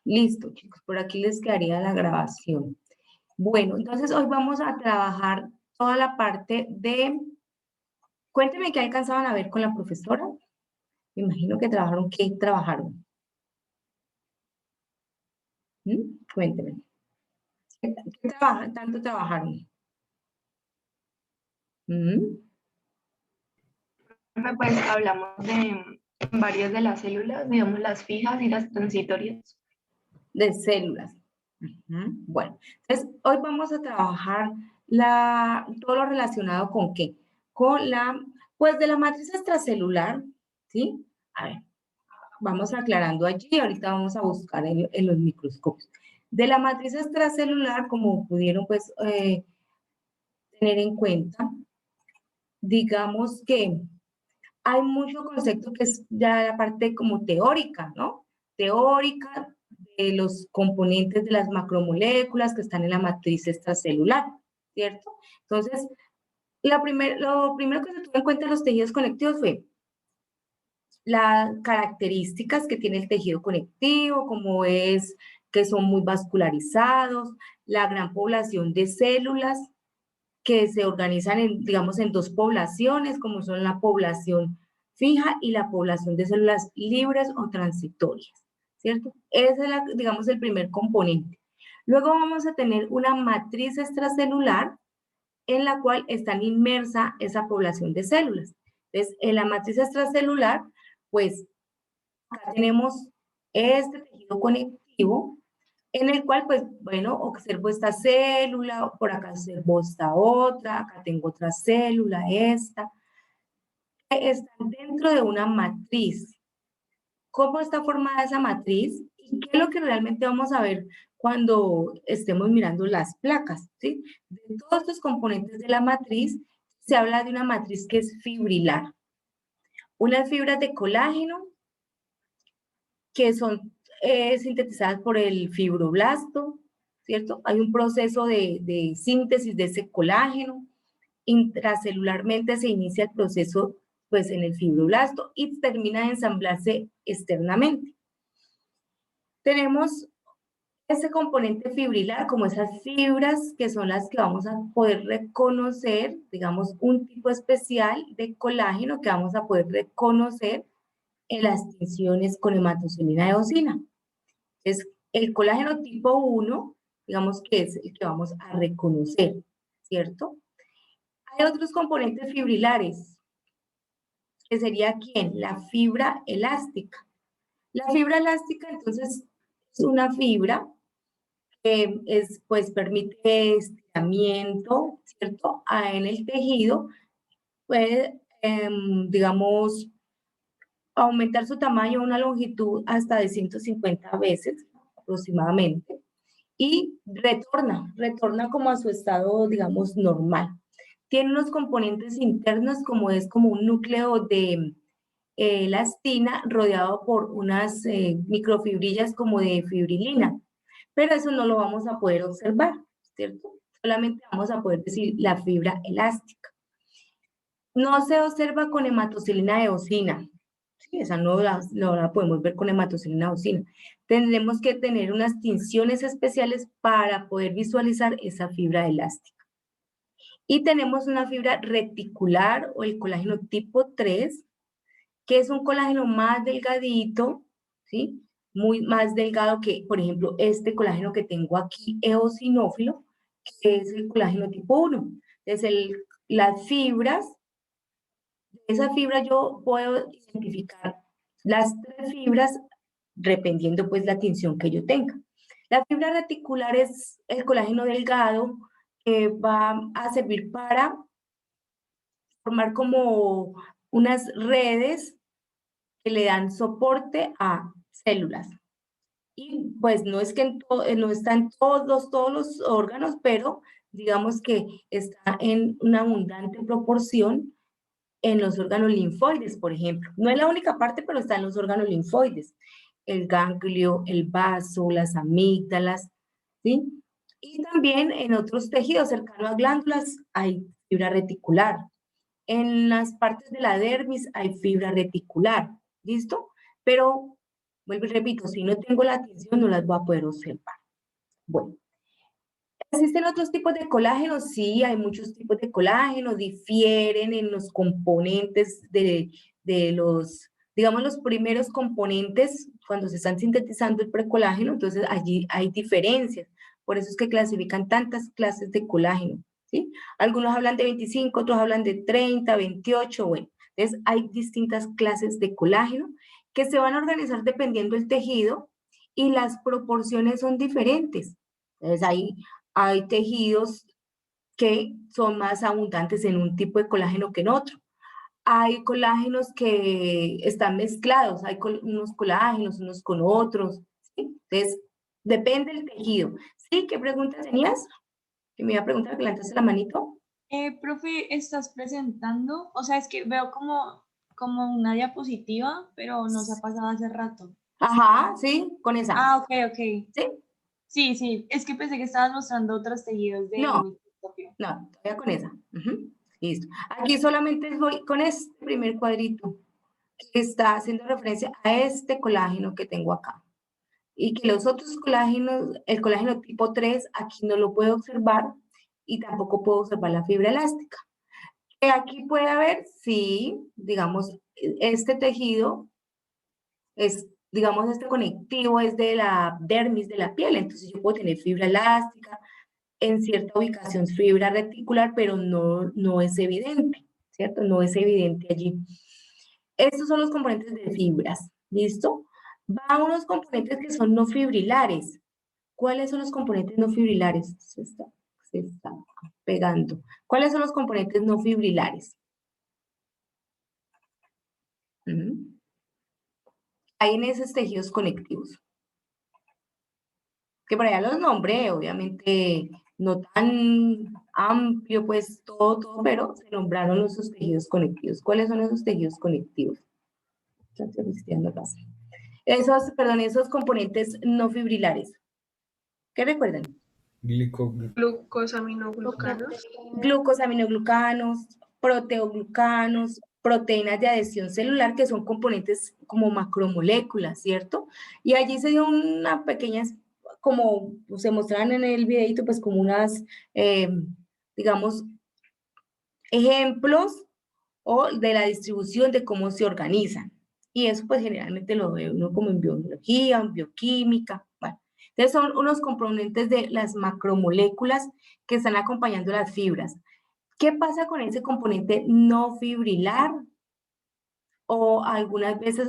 Listo, chicos, por aquí les quedaría la grabación. Bueno, entonces hoy vamos a trabajar toda la parte de... Cuéntenme qué alcanzaban a ver con la profesora. Me imagino que trabajaron, ¿qué trabajaron? Cuéntenme. ¿Qué trabajan? ¿Tanto trabajaron? Pues hablamos de varias de las células, digamos las fijas y las transitorias. De células. Bueno, entonces hoy vamos a trabajar todo lo relacionado con qué? Con pues de la matriz extracelular, ¿sí? A ver, vamos aclarando allí, ahorita vamos a buscar en los microscopios. De la matriz extracelular, como pudieron pues tener en cuenta, digamos que hay mucho concepto que es ya la parte como teórica, ¿no? Teórica de los componentes de las macromoléculas que están en la matriz extracelular, ¿cierto? Entonces, lo primero que se tuvo en cuenta en los tejidos conectivos fue las características que tiene el tejido conectivo, como es que son muy vascularizados, la gran población de células que se organizan en, digamos, en dos poblaciones, como son la población fija y la población de células libres o transitorias, ¿cierto? Ese es, digamos, el primer componente. Luego vamos a tener una matriz extracelular en la cual están inmersa esa población de células. Entonces, en la matriz extracelular, pues, acá tenemos este tejido conectivo en el cual, pues, bueno, observo esta célula, por acá observo esta otra, acá tengo otra célula, esta, están dentro de una matriz. ¿Cómo está formada esa matriz? ¿Y qué es lo que realmente vamos a ver cuando estemos mirando las placas? ¿Sí? De todos estos componentes de la matriz, se habla de una matriz que es fibrilar. Unas fibras de colágeno que son sintetizadas por el fibroblasto, ¿cierto? Hay un proceso de síntesis de ese colágeno. Intracelularmente se inicia el proceso pues en el fibroblasto y termina de ensamblarse externamente. Tenemos ese componente fibrilar como esas fibras que son las que vamos a poder reconocer, digamos, un tipo especial de colágeno que vamos a poder reconocer en las tinciones con hematocilina eosina. Es el colágeno tipo 1, digamos que es el que vamos a reconocer, ¿cierto? Hay otros componentes fibrilares, que sería ¿quién? La fibra elástica. La fibra elástica, entonces, es una fibra que pues, permite estiramiento, ¿cierto? En el tejido, puede, digamos, aumentar su tamaño a una longitud hasta de 150 veces aproximadamente y retorna como a su estado, digamos, normal. Tiene unos componentes internos como es como un núcleo de elastina rodeado por unas microfibrillas como de fibrilina, pero eso no lo vamos a poder observar, ¿cierto? Solamente vamos a poder decir la fibra elástica. No se observa con hematocilina eosina, ¿sí? Esa no la podemos ver con hematocilina eosina. Tendremos que tener unas tinciones especiales para poder visualizar esa fibra elástica. Y tenemos una fibra reticular o el colágeno tipo 3, que es un colágeno más delgadito, ¿sí? Muy más delgado que, por ejemplo, este colágeno que tengo aquí, eosinófilo, que es el colágeno tipo 1. Entonces, las fibras, de esa fibra yo puedo identificar las tres fibras dependiendo pues la tinción que yo tenga. La fibra reticular es el colágeno delgado que va a servir para formar como unas redes que le dan soporte a células. Y pues no es que no están todos los órganos, pero digamos que está en una abundante proporción en los órganos linfoides, por ejemplo. No es la única parte, pero está en los órganos linfoides. El ganglio, el vaso, las amígdalas, ¿sí? Y también en otros tejidos cercanos a glándulas hay fibra reticular. En las partes de la dermis hay fibra reticular, ¿listo? Pero Vuelvo y repito, si no tengo la atención, no las voy a poder observar. Bueno, ¿existen otros tipos de colágeno? Sí, hay muchos tipos de colágeno, difieren en los componentes de los, digamos, los primeros componentes cuando se están sintetizando el precolágeno, entonces allí hay diferencias. Por eso es que clasifican tantas clases de colágeno, ¿sí? Algunos hablan de 25, otros hablan de 30, 28, bueno. Entonces hay distintas clases de colágeno que se van a organizar dependiendo del tejido y las proporciones son diferentes. Entonces hay tejidos que son más abundantes en un tipo de colágeno que en otro. Hay colágenos que están mezclados, hay unos colágenos unos con otros, ¿sí? Entonces, depende del tejido. ¿Sí? ¿Qué pregunta tenías? Que me iba a preguntar, que levantaste la manito. Profe, estás presentando, o sea, es que veo como una diapositiva, pero no se ha pasado hace rato. Ajá, sí, con esa. Ah, ok, ok. ¿Sí? Sí, sí, es que pensé que estabas mostrando otros tejidos de No, microscopio. no, todavía con esa. Ujú, listo. Aquí solamente voy con este primer cuadrito que está haciendo referencia a este colágeno que tengo acá. Y que los otros colágenos, el colágeno tipo 3, aquí no lo puedo observar y tampoco puedo observar la fibra elástica. Aquí puede haber, sí, digamos, este tejido es, digamos, este conectivo es de la dermis de la piel, entonces yo puedo tener fibra elástica, en cierta ubicación fibra reticular, pero no es evidente, ¿cierto? No es evidente allí. Estos son los componentes de fibras, ¿listo? Van unos componentes que son no fibrilares. ¿Cuáles son los componentes no fibrilares? Se está pegando. ¿Cuáles son los componentes no fibrilares? Ujú. Hay en esos tejidos conectivos. Que por allá los nombré, obviamente no tan amplio, pues todo, pero se nombraron esos tejidos conectivos. ¿Cuáles son esos tejidos conectivos? Esos componentes no fibrilares. ¿Qué recuerdan? Glucosaminoglucanos. Glucosaminoglucanos, proteoglucanos, proteínas de adhesión celular, que son componentes como macromoléculas, ¿cierto? Y allí se dio una pequeña, como se mostraban en el videito, pues como unas, digamos, ejemplos o de la distribución de cómo se organizan. Y eso pues generalmente lo ve uno como en biología, en bioquímica. Bueno, entonces son unos componentes de las macromoléculas que están acompañando las fibras. ¿Qué pasa con ese componente no fibrilar? O algunas veces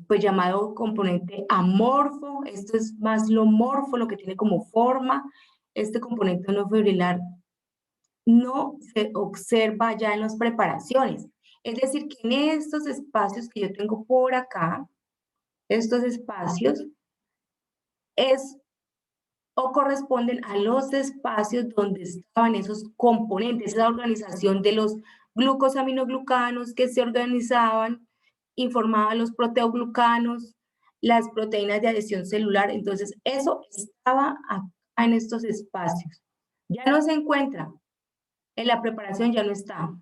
pues llamado componente amorfo, esto es más lo morfo, lo que tiene como forma, este componente no fibrilar no se observa ya en las preparaciones. Es decir, que en estos espacios que yo tengo por acá, estos espacios, es o corresponden a los espacios donde estaban esos componentes, esa organización de los glucosaminoglucanos que se organizaban, informaban los proteoglucanos, las proteínas de adhesión celular. Entonces, eso estaba acá en estos espacios. Ya no se encuentra, en la preparación ya no está.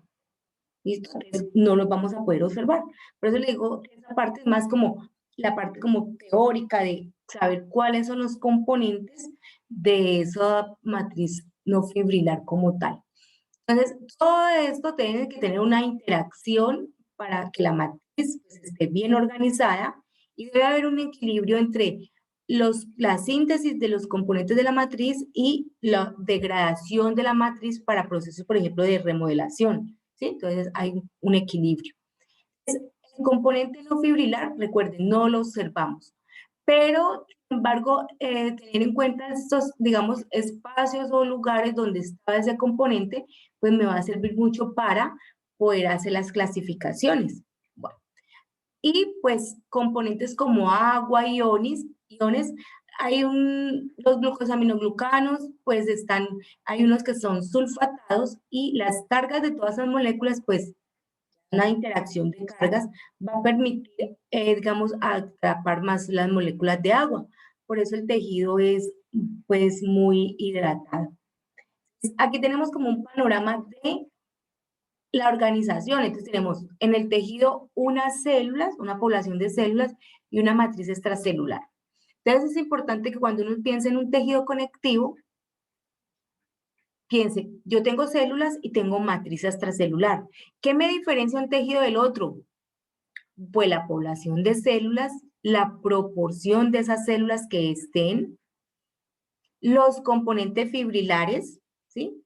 ¿Listo? Entonces, no los vamos a poder observar. Por eso le digo, esa parte es más como la parte como teórica de saber cuáles son los componentes de esa matriz no fibrilar como tal. Entonces, todo esto tiene que tener una interacción para que la matriz pues, esté bien organizada y debe haber un equilibrio entre la síntesis de los componentes de la matriz y la degradación de la matriz para procesos, por ejemplo, de remodelación. ¿Sí? Entonces, hay un equilibrio. El componente no fibrilar, recuerden, no lo observamos, pero sin embargo, tener en cuenta estos, digamos, espacios o lugares donde estaba ese componente, pues me va a servir mucho para poder hacer las clasificaciones. Bueno, y pues componentes como agua, iones, los glucosaminoglucanos, pues hay unos que son sulfatados y las cargas de todas esas moléculas, pues una interacción de cargas va a permitir, digamos, atrapar más las moléculas de agua. Por eso el tejido es, pues, muy hidratado. Aquí tenemos como un panorama de la organización. Entonces tenemos en el tejido unas células, una población de células y una matriz extracelular. Entonces es importante que cuando uno piense en un tejido conectivo, piense, yo tengo células y tengo matriz extracelular. ¿Qué me diferencia un tejido del otro? Pues la población de células, la proporción de esas células que estén, los componentes fibrilares, ¿sí?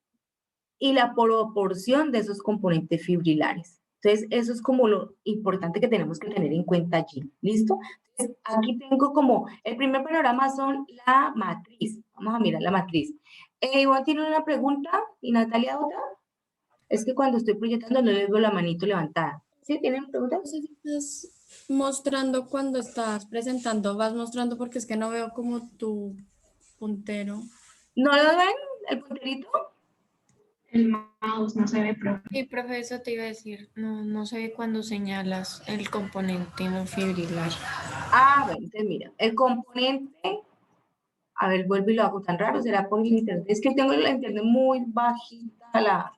Y la proporción de esos componentes fibrilares. Entonces, eso es como lo importante que tenemos que tener en cuenta allí. ¿Listo? Entonces, aquí tengo como, el primer panorama son la matriz. Vamos a mirar la matriz. Iván tiene una pregunta y Natalia otra. Es que cuando estoy proyectando no les veo la manito levantada. ¿Sí? ¿Tienen preguntas? No sé si estás mostrando cuando estás presentando, vas mostrando porque es que no veo como tu puntero. ¿No lo ven? ¿El punterito? El mouse no se ve, profe. Sí, profe, eso te iba a decir. No, no se ve cuando señalas el componente no fibrilar. Ah, bueno, entonces mira, el componente, a ver, vuelvo y lo hago tan raro, será por el internet. Es que tengo la internet muy bajita,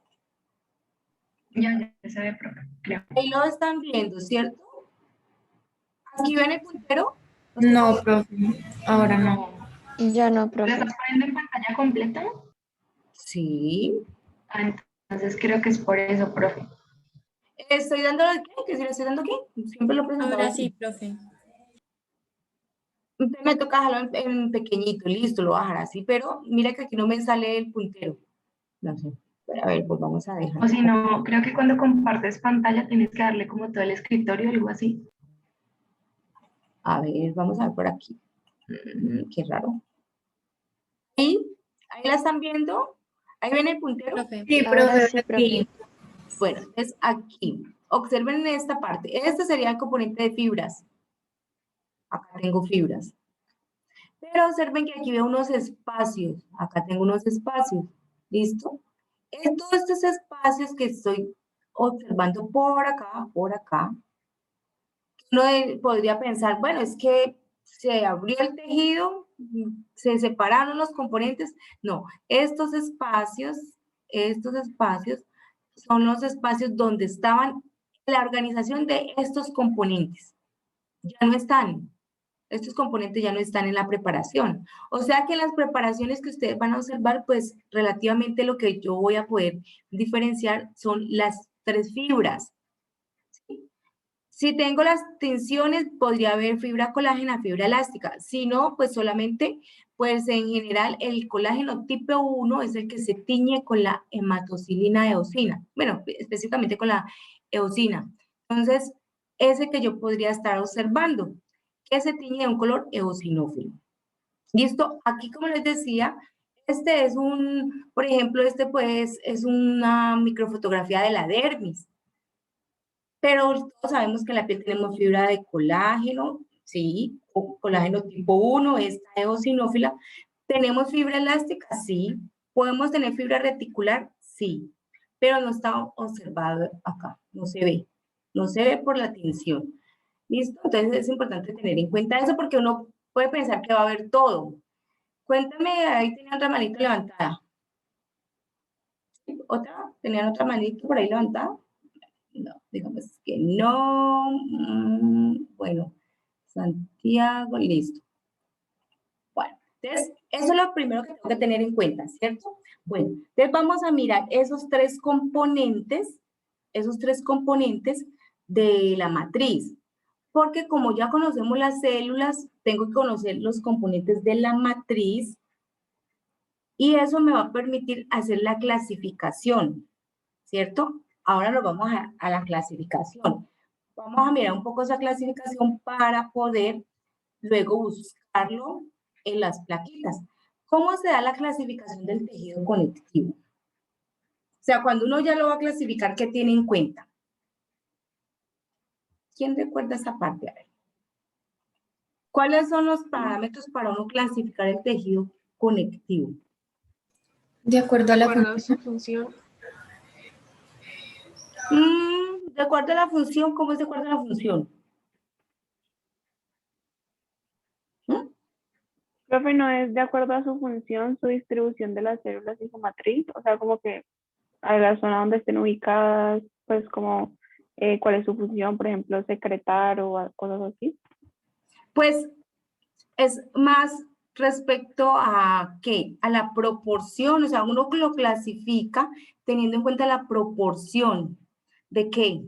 Ya se ve, profe, creo. ahí lo están viendo, ¿cierto? Aquí ven el puntero. No, profe, ahora no. Ya no, ¿Lo profe. estás poniendo en pantalla completa? Sí. Ah, entonces creo que es por eso, profe. ¿Estoy dándolo aquí? ¿Que si lo estoy dando aquí? Siempre lo he presentado Ahora así. sí, profe. Entonces me toca dejarlo en pequeñito, listo, lo voy a dejar así, pero mira que aquí no me sale el puntero. No sé. Pero a ver, pues vamos a dejar. O si no, creo que cuando compartes pantalla tienes que darle como todo el escritorio o algo así. A ver, vamos a ver por aquí. Qué raro. ¿Y ahí la están viendo? ¿Ahí ven el puntero? Profe. Sí, Ahora profe, sí, profe. sí. Bueno, es aquí. Observen en esta parte. Este sería el componente de fibras. Acá tengo fibras. Pero observen que aquí veo unos espacios. Acá tengo unos espacios. ¿Listo? En todos estos espacios que estoy observando por acá, uno podría pensar, bueno, es que se abrió el tejido, se separaron los componentes. No, estos espacios son los espacios donde estaban la organización de estos componentes. Ya no están, estos componentes ya no están en la preparación. O sea que en las preparaciones que ustedes van a observar, pues relativamente lo que yo voy a poder diferenciar son las tres fibras. ¿Sí? Si tengo las tensiones, podría haber fibra colágena, fibra elástica. Si no, pues solamente, pues en general el colágeno tipo 1 es el que se tiñe con la hematocilina eosina. Bueno, específicamente con la eosina. Entonces, ese que yo podría estar observando, que se tiñe de un color eosinófilo. ¿Listo? Aquí, como les decía, este es por ejemplo, este pues es una microfotografía de la dermis. Pero todos sabemos que en la piel tenemos fibra de colágeno, sí, colágeno tipo 1, esta eosinófila. ¿Tenemos fibra elástica? Sí. ¿Podemos tener fibra reticular? Sí. Pero no está observado acá, no se ve. No se ve por la tensión. ¿Listo? Entonces es importante tener en cuenta eso porque uno puede pensar que va a haber todo. Cuéntame, ahí tenían otra manito levantada. ¿Otra? ¿Tenían otra manito por ahí levantada? No, digamos que no. Bueno, Santiago, listo. Bueno, entonces, eso es lo primero que tengo que tener en cuenta, ¿cierto? Bueno, entonces vamos a mirar esos tres componentes de la matriz. Porque como ya conocemos las células, tengo que conocer los componentes de la matriz y eso me va a permitir hacer la clasificación, ¿cierto? Ahora nos vamos a la clasificación. Vamos a mirar un poco esa clasificación para poder luego buscarlo en las plaquitas. ¿Cómo se da la clasificación del tejido conectivo? O sea, cuando uno ya lo va a clasificar, ¿qué tiene en cuenta? ¿Quién recuerda esa parte? A ver. ¿Cuáles son los parámetros para uno clasificar el tejido conectivo? De acuerdo a la Su función. De acuerdo a la función, ¿cómo es de acuerdo a la función? ¿Mm? Profe, no es de acuerdo a su función, su distribución de las células y su matriz, o sea, como que a la zona donde estén ubicadas, pues como cuál es su función, por ejemplo, secretar o cosas así. Pues es más respecto a qué, a la proporción, o sea, uno lo clasifica teniendo en cuenta la proporción de qué.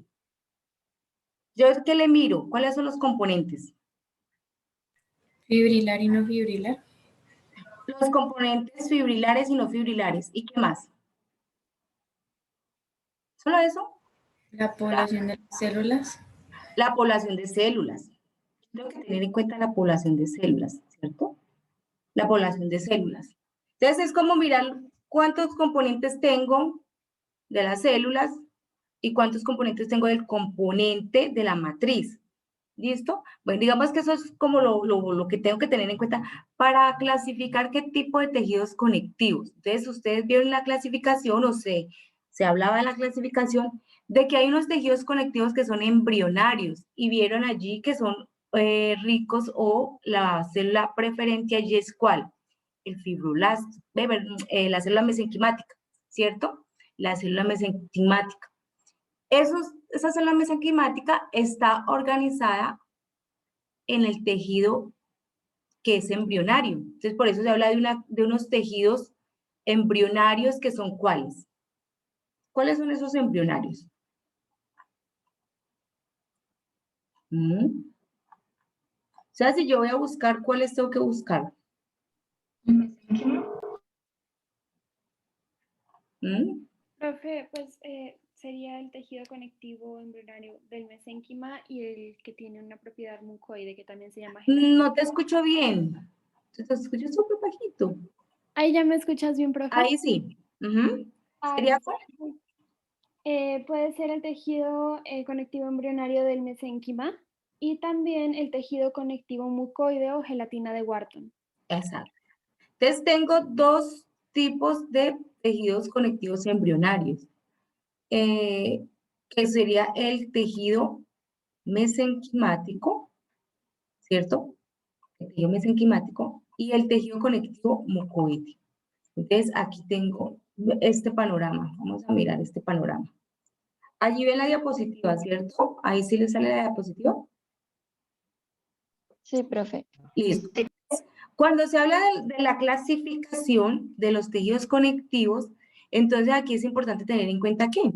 Yo qué le miro, ¿cuáles son los componentes? Fibrilar y no fibrilar. Los componentes fibrilares y no fibrilares. ¿Y qué más? ¿Solo eso? La población de las células. La población de células. Tengo que tener en cuenta la población de células, ¿cierto? La población de células. Entonces es como mirar cuántos componentes tengo de las células y cuántos componentes tengo del componente de la matriz. ¿Listo? Bueno, digamos que eso es como lo que tengo que tener en cuenta para clasificar qué tipo de tejidos conectivos. Entonces, ustedes vieron la clasificación o se hablaba de la clasificación de que hay unos tejidos conectivos que son embrionarios y vieron allí que son ricos o la célula preferente allí es ¿cuál? El fibroblasto, la célula mesenquimática, ¿cierto? La célula mesenquimática. Esa célula mesenquimática está organizada en el tejido que es embrionario. Entonces, por eso se habla de unos tejidos embrionarios que son ¿cuáles? ¿Cuáles son esos embrionarios? O sea, si yo voy a buscar, ¿cuáles tengo que buscar? Profe, pues sería el tejido conectivo embrionario del mesénquima y el que tiene una propiedad mucoide que también se llama gelatina. No te escucho bien. Te escucho súper bajito. Ahí ya me escuchas bien, profe. Ahí sí. ¿Sería cuál? Puede ser el tejido conectivo embrionario del mesénquima y también el tejido conectivo mucoide o gelatina de Wharton. Exacto. Entonces tengo dos tipos de tejidos conectivos embrionarios, que sería el tejido mesenquimático, ¿cierto? El tejido mesenquimático y el tejido conectivo mucoide. Entonces aquí tengo este panorama. Vamos a mirar este panorama. Allí ven la diapositiva, ¿cierto? Ahí sí le sale la diapositiva. Sí, profe. Listo. Cuando se habla de la clasificación de los tejidos conectivos, entonces aquí es importante tener en cuenta que,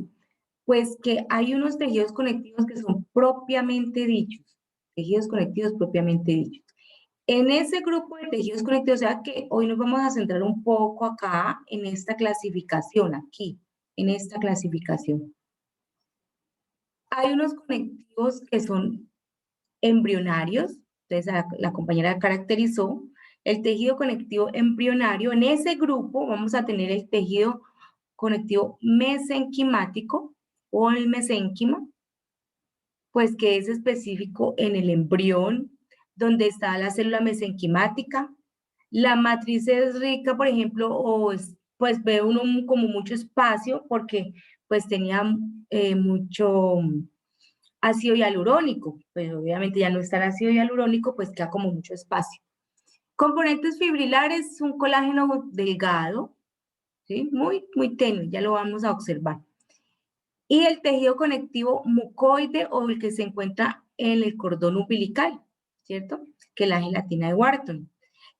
pues que hay unos tejidos conectivos que son propiamente dichos, tejidos conectivos propiamente dichos. En ese grupo de tejidos conectivos, o sea que hoy nos vamos a centrar un poco acá en esta clasificación, aquí, en esta clasificación. Hay unos conectivos que son embrionarios, entonces la compañera caracterizó el tejido conectivo embrionario. En ese grupo vamos a tener el tejido conectivo mesenquimático o el mesénquima, pues que es específico en el embrión, donde está la célula mesenquimática. La matriz es rica, por ejemplo, pues ve uno como mucho espacio porque pues tenía mucho ácido hialurónico, pero obviamente ya no está el ácido hialurónico, pues queda como mucho espacio. Componentes fibrilares, un colágeno delgado, ¿sí? Muy, muy tenue, ya lo vamos a observar. Y el tejido conectivo mucoide o el que se encuentra en el cordón umbilical, ¿cierto? Que es la gelatina de Wharton.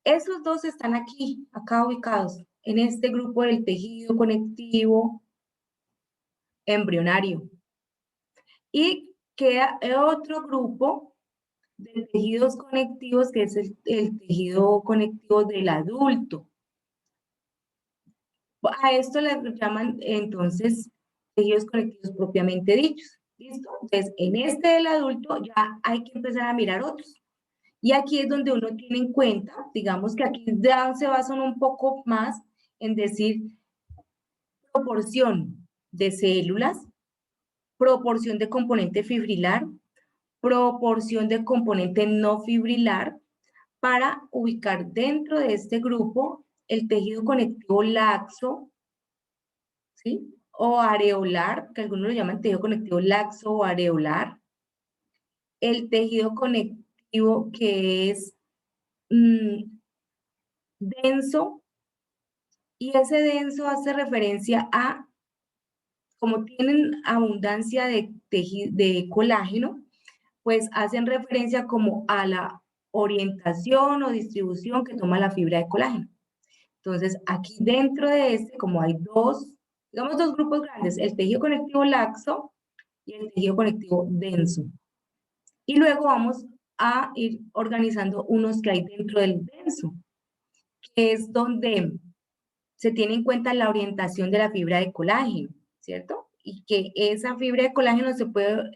Esos dos están aquí, acá ubicados, en este grupo del tejido conectivo embrionario. Y queda otro grupo de tejidos conectivos, que es el tejido conectivo del adulto. A esto le llaman entonces tejidos conectivos propiamente dichos. ¿Listo? Entonces, en este del adulto ya hay que empezar a mirar otros. Y aquí es donde uno tiene en cuenta, digamos que aquí ya se basan un poco más en decir proporción de células, proporción de componente fibrilar, proporción de componente no fibrilar, para ubicar dentro de este grupo el tejido conectivo laxo, ¿sí? O areolar, que algunos lo llaman tejido conectivo laxo o areolar. El tejido conectivo que es denso, y ese denso hace referencia a como tienen abundancia de colágeno, pues hacen referencia como a la orientación o distribución que toma la fibra de colágeno. Entonces, aquí dentro de este, como hay digamos dos grupos grandes, el tejido conectivo laxo y el tejido conectivo denso. Y luego vamos a ir organizando unos que hay dentro del denso, que es donde se tiene en cuenta la orientación de la fibra de colágeno, ¿cierto? Y que esa fibra de colágeno se puede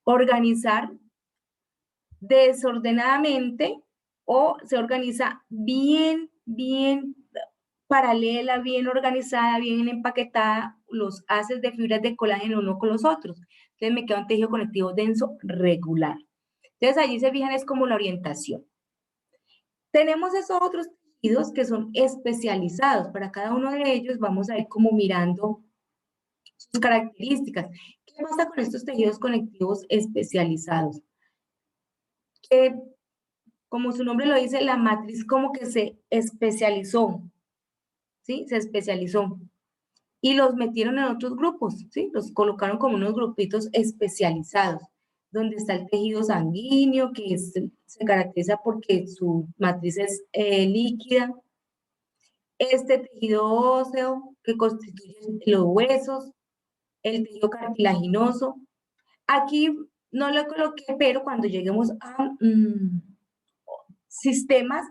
organizar desordenadamente o se organiza bien paralela, bien organizada, bien empaquetada, los haces de fibras de colágeno uno con los otros. Entonces me queda un tejido conectivo denso regular. Entonces allí se fijan es como la orientación. Tenemos esos otros tejidos que son especializados. Para cada uno de ellos vamos a ir como mirando sus características. ¿Qué pasa con estos tejidos conectivos especializados? Que, como su nombre lo dice, la matriz como que se especializó, ¿sí? Se especializó. Y los metieron en otros grupos, ¿sí? Los colocaron como unos grupitos especializados, donde está el tejido sanguíneo, que se caracteriza porque su matriz es líquida. Este tejido óseo, que constituye los huesos, el tejido cartilaginoso. Aquí no lo coloqué, pero cuando lleguemos a sistemas,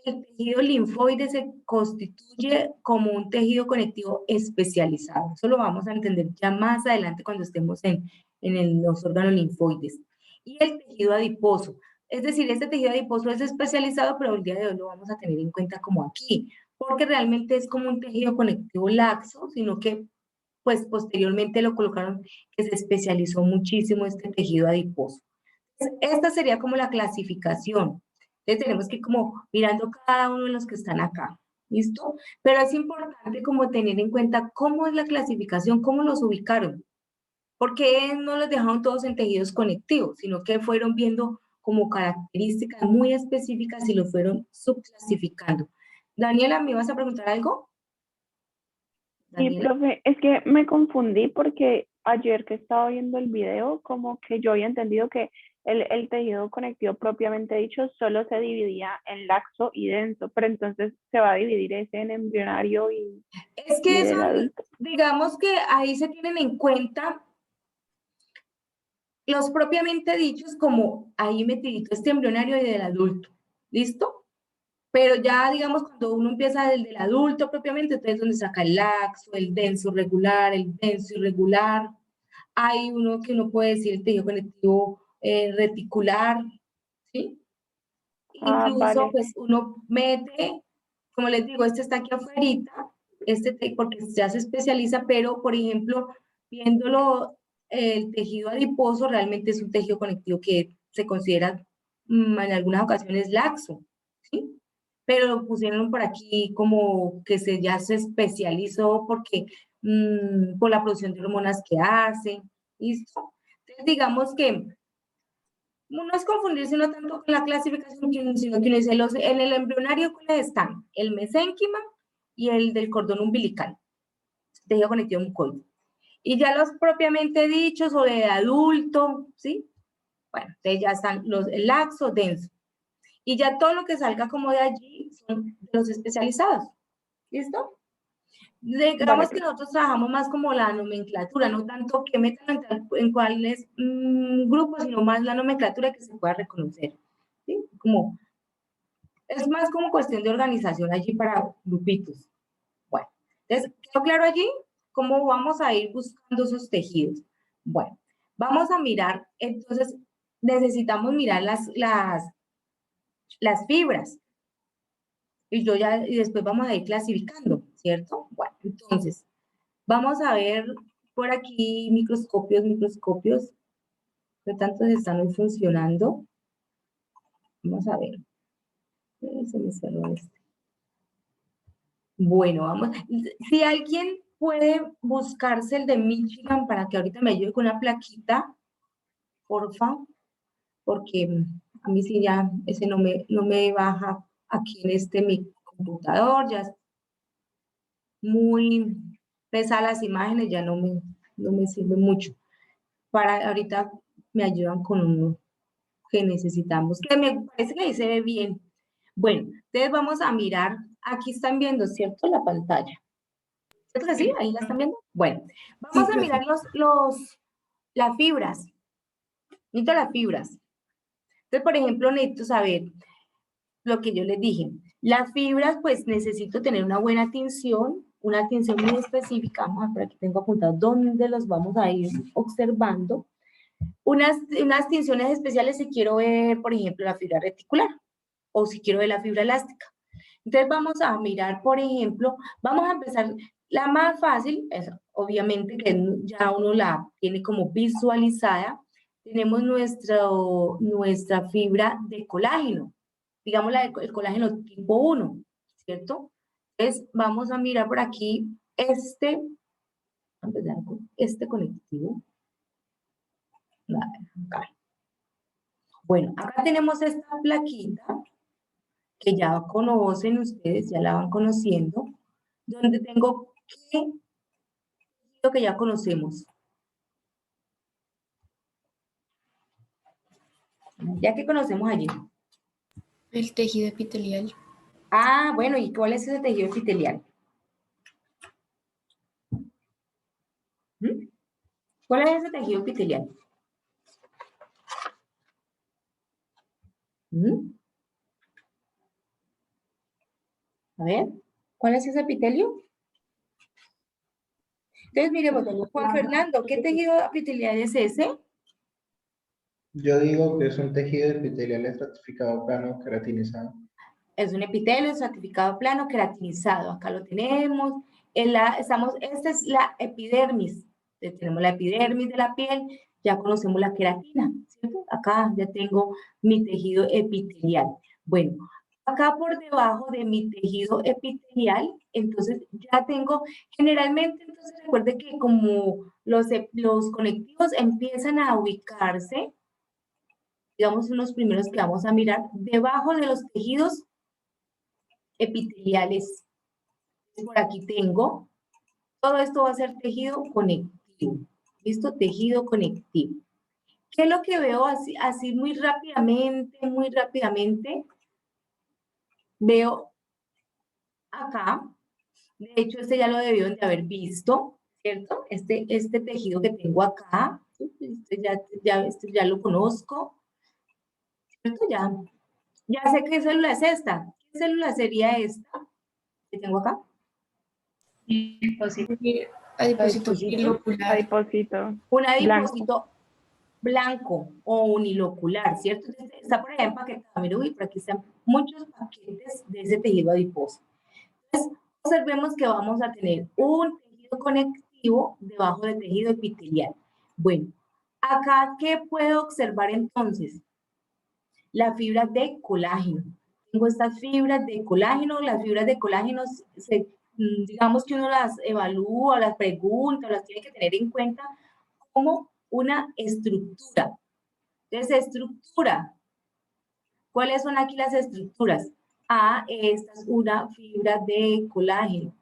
el tejido linfoide se constituye como un tejido conectivo especializado. Eso lo vamos a entender ya más adelante cuando estemos en los órganos linfoides. Y el tejido adiposo. Es decir, este tejido adiposo es especializado, pero el día de hoy lo vamos a tener en cuenta como aquí, porque realmente es como un tejido conectivo laxo, sino que pues posteriormente lo colocaron que se especializó muchísimo este tejido adiposo. Esta sería como la clasificación. Entonces tenemos que ir como mirando cada uno de los que están acá, ¿listo? Pero es importante como tener en cuenta cómo es la clasificación, cómo los ubicaron. Porque no los dejaron todos en tejidos conectivos, sino que fueron viendo como características muy específicas y lo fueron subclasificando. Daniela, ¿me ibas a preguntar algo? Sí, Daniela. profe, es que me confundí porque ayer que estaba viendo el video, como que yo había entendido que el tejido conectivo propiamente dicho solo se dividía en laxo y denso, pero entonces se va a dividir ese en embrionario Es y que eso, del adulto. digamos que ahí se tienen en cuenta los propiamente dichos como ahí metidito este embrionario y del adulto, ¿listo? Pero ya, digamos, cuando uno empieza del adulto propiamente, entonces donde saca el laxo, el denso regular, el denso irregular. Hay uno que uno puede decir el tejido conectivo reticular, ¿sí? Ah, Incluso, vale. pues, uno mete, como les digo, este está aquí afuera, porque ya se especializa, pero, por ejemplo, viéndolo, el tejido adiposo realmente es un tejido conectivo que se considera en algunas ocasiones laxo, ¿sí? Pero lo pusieron por aquí como que ya se especializó porque por la producción de hormonas que hace, ¿listo? Entonces, digamos que no es confundirse no tanto con la clasificación, sino que uno dice, en el embrionario, ¿cuáles están? El mesénquima y el del cordón umbilical, tejido conectivo mucoide. Y ya los propiamente dichos o de adulto, ¿sí? Bueno, entonces ya están el laxo, denso. Y ya todo lo que salga como de allí son los especializados. ¿Listo? Vale, Digamos que profe. nosotros trabajamos más como la nomenclatura, no tanto que metan en cuáles grupos, sino más la nomenclatura que se pueda reconocer. ¿Sí? Es más como cuestión de organización allí para grupitos. Bueno, entonces, ¿quedó claro allí? ¿Cómo vamos a ir buscando esos tejidos? Bueno, vamos a mirar, entonces necesitamos mirar las fibras. Y después vamos a ir clasificando, ¿cierto? Bueno, entonces, vamos a ver por aquí microscopios, ¿qué tantos están hoy funcionando? Vamos a ver. Se me cerró este. Bueno, vamos. Si alguien puede buscarse el de Michigan para que ahorita me ayude con una plaquita, porfa, porque a mí sí ya ese no me baja aquí en mi computador, ya es muy Entonces a las imágenes ya no me sirve mucho. Para ahorita me ayudan con uno que necesitamos, que me parece que ahí se ve bien. Bueno, entonces vamos a mirar, aquí están viendo, ¿cierto? La pantalla. ¿Cierto que sí? ¿Ahí la están viendo? Bueno, vamos a mirar las fibras. Necesito las fibras. Entonces, por ejemplo, necesito saber lo que yo les dije. Las fibras, pues necesito tener una buena tinción, una tinción muy específica. Vamos a ver, por aquí tengo apuntado dónde los vamos a ir observando. Unas tinciones especiales si quiero ver, por ejemplo, la fibra reticular o si quiero ver la fibra elástica. Entonces vamos a mirar, por ejemplo, vamos a empezar, la más fácil, es obviamente que ya uno la tiene como visualizada, tenemos nuestra fibra de colágeno, digamos el colágeno tipo 1, ¿cierto? Entonces vamos a mirar por aquí vamos a empezar con este conectivo. Acá. Bueno, acá tenemos esta plaquita que ya conocen ustedes, ya la van conociendo, donde tengo lo que ya conocemos. Ya que conocemos allí. El tejido epitelial. Ah, bueno, ¿y cuál es ese tejido epitelial? ¿Mm? ¿Cuál es ese tejido epitelial? ¿Mm? A ver, ¿cuál es ese epitelio? Entonces, miremos, Juan Fernando, ¿qué tejido epitelial es ese? Yo digo que es un tejido epitelial estratificado plano queratinizado. Es un epitelio estratificado plano queratinizado. Acá lo tenemos. Esta es la epidermis. Tenemos la epidermis de la piel. Ya conocemos la queratina, ¿cierto? Acá ya tengo mi tejido epitelial. Bueno, acá por debajo de mi tejido epitelial, entonces ya tengo, generalmente, entonces recuerde que como los conectivos empiezan a ubicarse, digamos, unos primeros que vamos a mirar, debajo de los tejidos epiteliales. Por aquí tengo, todo esto va a ser tejido conectivo. ¿Listo? Tejido conectivo. ¿Qué es lo que veo así muy rápidamente, muy rápidamente? Veo acá, de hecho este ya lo debieron de haber visto, ¿cierto? Este tejido que tengo acá, este ya lo conozco, ¿cierto? Ya sé qué célula es esta. ¿Qué célula sería esta que tengo acá? Adipósito unilocular. Adipósito Un blanco. adipósito blanco o unilocular, ¿cierto? Entonces, está por ahí empaquetado, mira, uy, por aquí están muchos paquetes de ese tejido adiposo. Entonces, observemos que vamos a tener un tejido conectivo debajo del tejido epitelial. Bueno, acá, ¿qué puedo observar entonces? La fibra de colágeno. Tengo estas fibras de colágeno, las fibras de colágeno, digamos que uno las evalúa, las pregunta, las tiene que tener en cuenta como una estructura. Entonces, estructura. ¿Cuáles son aquí las estructuras? Esta es una fibra de colágeno.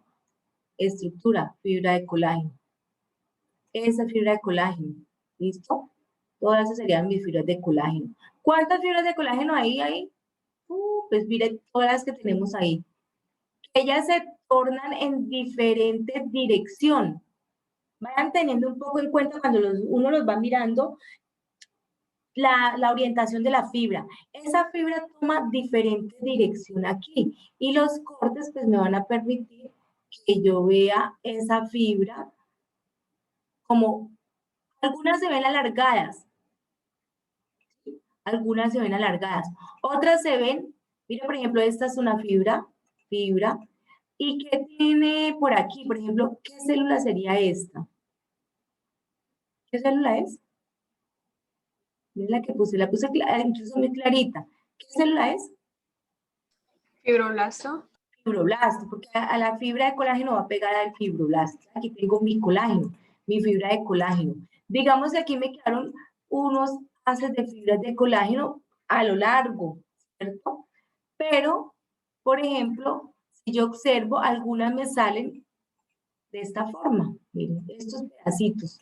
Estructura, fibra de colágeno. Esa fibra de colágeno. ¿Listo? Todas esas serían mis fibras de colágeno. ¿Cuántas fibras de colágeno hay ahí? Pues miren todas las que tenemos ahí. Ellas se tornan en diferente dirección. Vayan teniendo un poco en cuenta cuando uno los va mirando la orientación de la fibra. Esa fibra toma diferente dirección aquí y los cortes pues me van a permitir que yo vea esa fibra como algunas se ven alargadas, algunas se ven alargadas, otras se ven, mira por ejemplo esta es una fibra, y ¿qué tiene por aquí? Por ejemplo, ¿qué célula sería esta? ¿Qué célula es? Mira la que puse, la puse incluso muy clarita. ¿Qué célula es? Fibroblasto. Fibroblasto, porque a la fibra de colágeno va pegada al fibroblasto. Aquí tengo mi colágeno, mi fibra de colágeno. Digamos que aquí me quedaron unos haces de fibras de colágeno a lo largo, ¿cierto? Pero, por ejemplo, si yo observo, algunas me salen de esta forma, miren, estos pedacitos.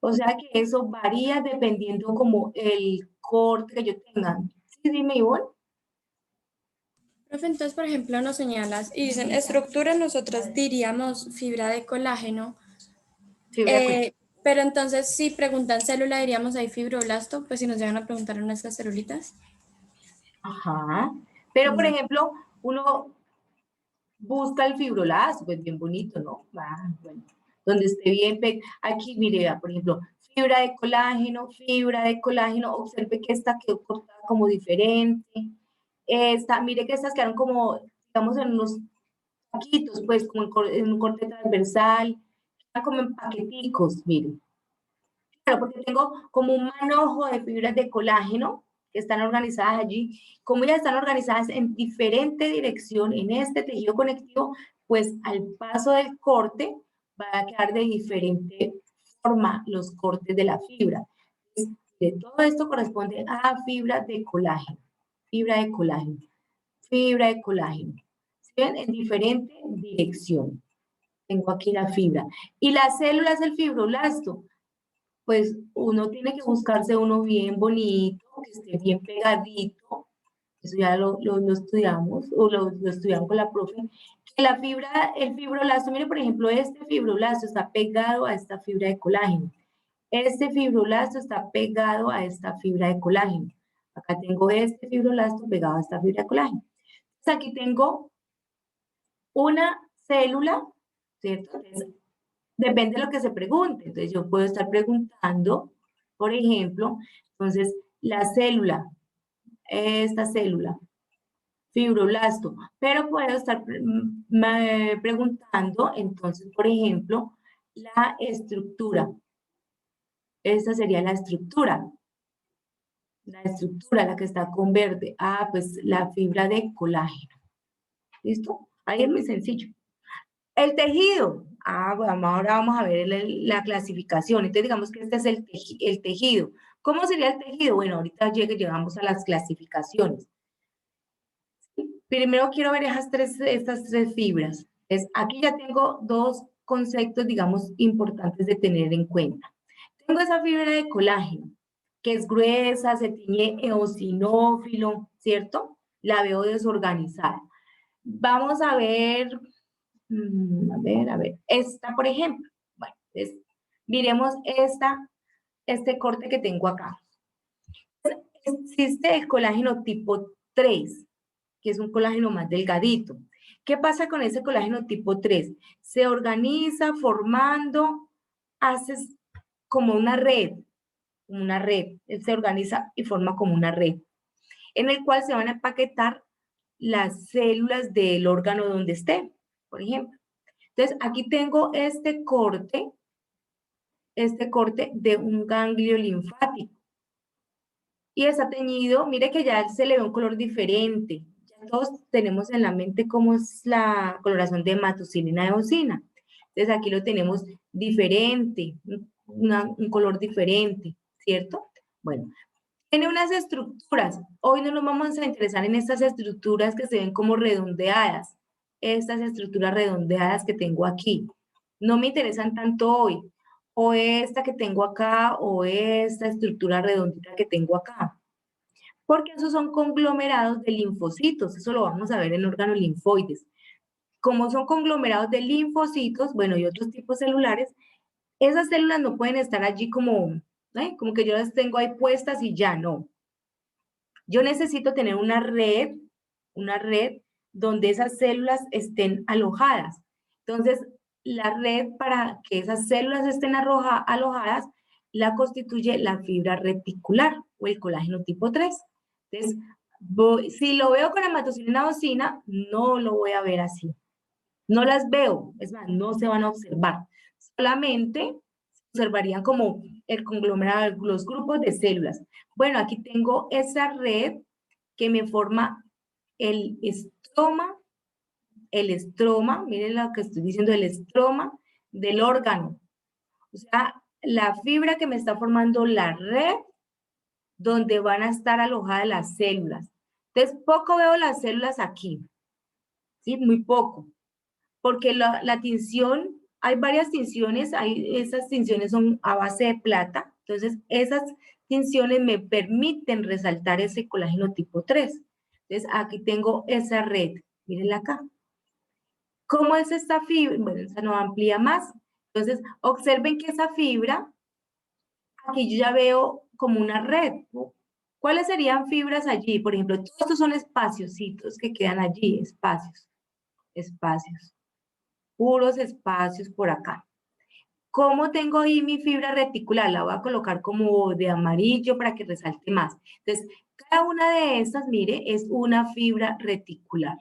O sea que eso varía dependiendo como el corte que yo tenga. ¿Sí, dime, Ivonne? Profe, entonces, por ejemplo, nos señalas y dicen estructura, nosotros diríamos fibra de colágeno, Fibra de colágeno. pero entonces si preguntan célula diríamos ahí fibroblasto, pues si nos llegan a preguntar en estas celulitas. Ajá. Pero, por ejemplo, uno busca el fibroblasto, pues bien bonito, ¿no? Ah, bueno, donde esté bien, aquí mire, vea, por ejemplo, fibra de colágeno, observe que esta quedó cortada como diferente, esta, mire que estas quedaron como, digamos, en unos paquitos, pues, como en un corte transversal, como en paqueticos, miren. Claro, porque tengo como un manojo de fibras de colágeno que están organizadas allí. Como ya están organizadas en diferente dirección en este tejido conectivo, pues al paso del corte va a quedar de diferente forma los cortes de la fibra. Entonces, de todo esto corresponde a fibra de colágeno, fibra de colágeno, fibra de colágeno. ¿Sí ven? En diferente dirección. Tengo aquí la fibra. Y las células del fibroblasto, pues uno tiene que buscarse uno bien bonito, que esté bien pegadito, eso ya lo estudiamos, o lo estudiamos con la profe, que la fibra, el fibroblasto, mire por ejemplo, este fibroblasto está pegado a esta fibra de colágeno, este fibroblasto está pegado a esta fibra de colágeno, acá tengo este fibroblasto pegado a esta fibra de colágeno, entonces aquí tengo una célula, ¿cierto? Entonces, depende de lo que se pregunte. Entonces, yo puedo estar preguntando, por ejemplo, entonces, la célula, esta célula, fibroblasto, pero puedo estar preguntando, entonces, por ejemplo, la estructura. Esta sería la estructura, la que está con verde. Ah, pues la fibra de colágeno. ¿Listo? Ahí es muy sencillo. El tejido. Ah, bueno, ahora vamos a ver la clasificación. Entonces, digamos que este es el tejido. ¿Cómo sería el tejido? Bueno, ahorita llegamos a las clasificaciones. Primero quiero ver estas tres fibras. Aquí ya tengo dos conceptos, digamos, importantes de tener en cuenta. Tengo esa fibra de colágeno, que es gruesa, se tiñe eosinófilo, ¿cierto? La veo desorganizada. Vamos a ver, a ver, esta, por ejemplo. Bueno, miremos este corte que tengo acá. Existe el colágeno tipo 3, que es un colágeno más delgadito. ¿Qué pasa con ese colágeno tipo 3? Se organiza formando, hace como una red, se organiza y forma como una red, en el cual se van a empaquetar las células del órgano donde esté, por ejemplo. Entonces, aquí tengo este corte de un ganglio linfático. Y está teñido, mire que ya se le ve un color diferente. Ya todos tenemos en la mente cómo es la coloración de hematoxilina eosina. Entonces aquí lo tenemos diferente, un color diferente, ¿cierto? Bueno, tiene unas estructuras. Hoy no nos vamos a interesar en estas estructuras que se ven como redondeadas. Estas estructuras redondeadas que tengo aquí. No me interesan tanto hoy. O esta que tengo acá, o esta estructura redondita que tengo acá. Porque esos son conglomerados de linfocitos. Eso lo vamos a ver en órganos linfoides. Como son conglomerados de linfocitos, bueno, y otros tipos celulares, esas células no pueden estar allí como que yo las tengo ahí puestas y ya no. Yo necesito tener una red donde esas células estén alojadas. Entonces, la red para que esas células estén alojadas la constituye la fibra reticular o el colágeno tipo 3. Entonces, si lo veo con hematoxilina eosina, no lo voy a ver así. No las veo, es más, no se van a observar. Solamente observarían como el conglomerado, los grupos de células. Bueno, aquí tengo esa red que me forma el estroma, miren lo que estoy diciendo, el estroma del órgano. O sea, la fibra que me está formando la red donde van a estar alojadas las células. Entonces, poco veo las células aquí, ¿sí? Muy poco, porque la tinción hay varias tinciones, esas tinciones son a base de plata, entonces esas tinciones me permiten resaltar ese colágeno tipo 3. Entonces aquí tengo esa red, mírenla acá. ¿Cómo es esta fibra? Bueno, esa no amplía más. Entonces, observen que esa fibra, aquí yo ya veo como una red, ¿no? ¿Cuáles serían fibras allí? Por ejemplo, todos estos son espaciositos que quedan allí, espacios, puros espacios por acá. ¿Cómo tengo ahí mi fibra reticular? La voy a colocar como de amarillo para que resalte más. Entonces, cada una de estas, mire, es una fibra reticular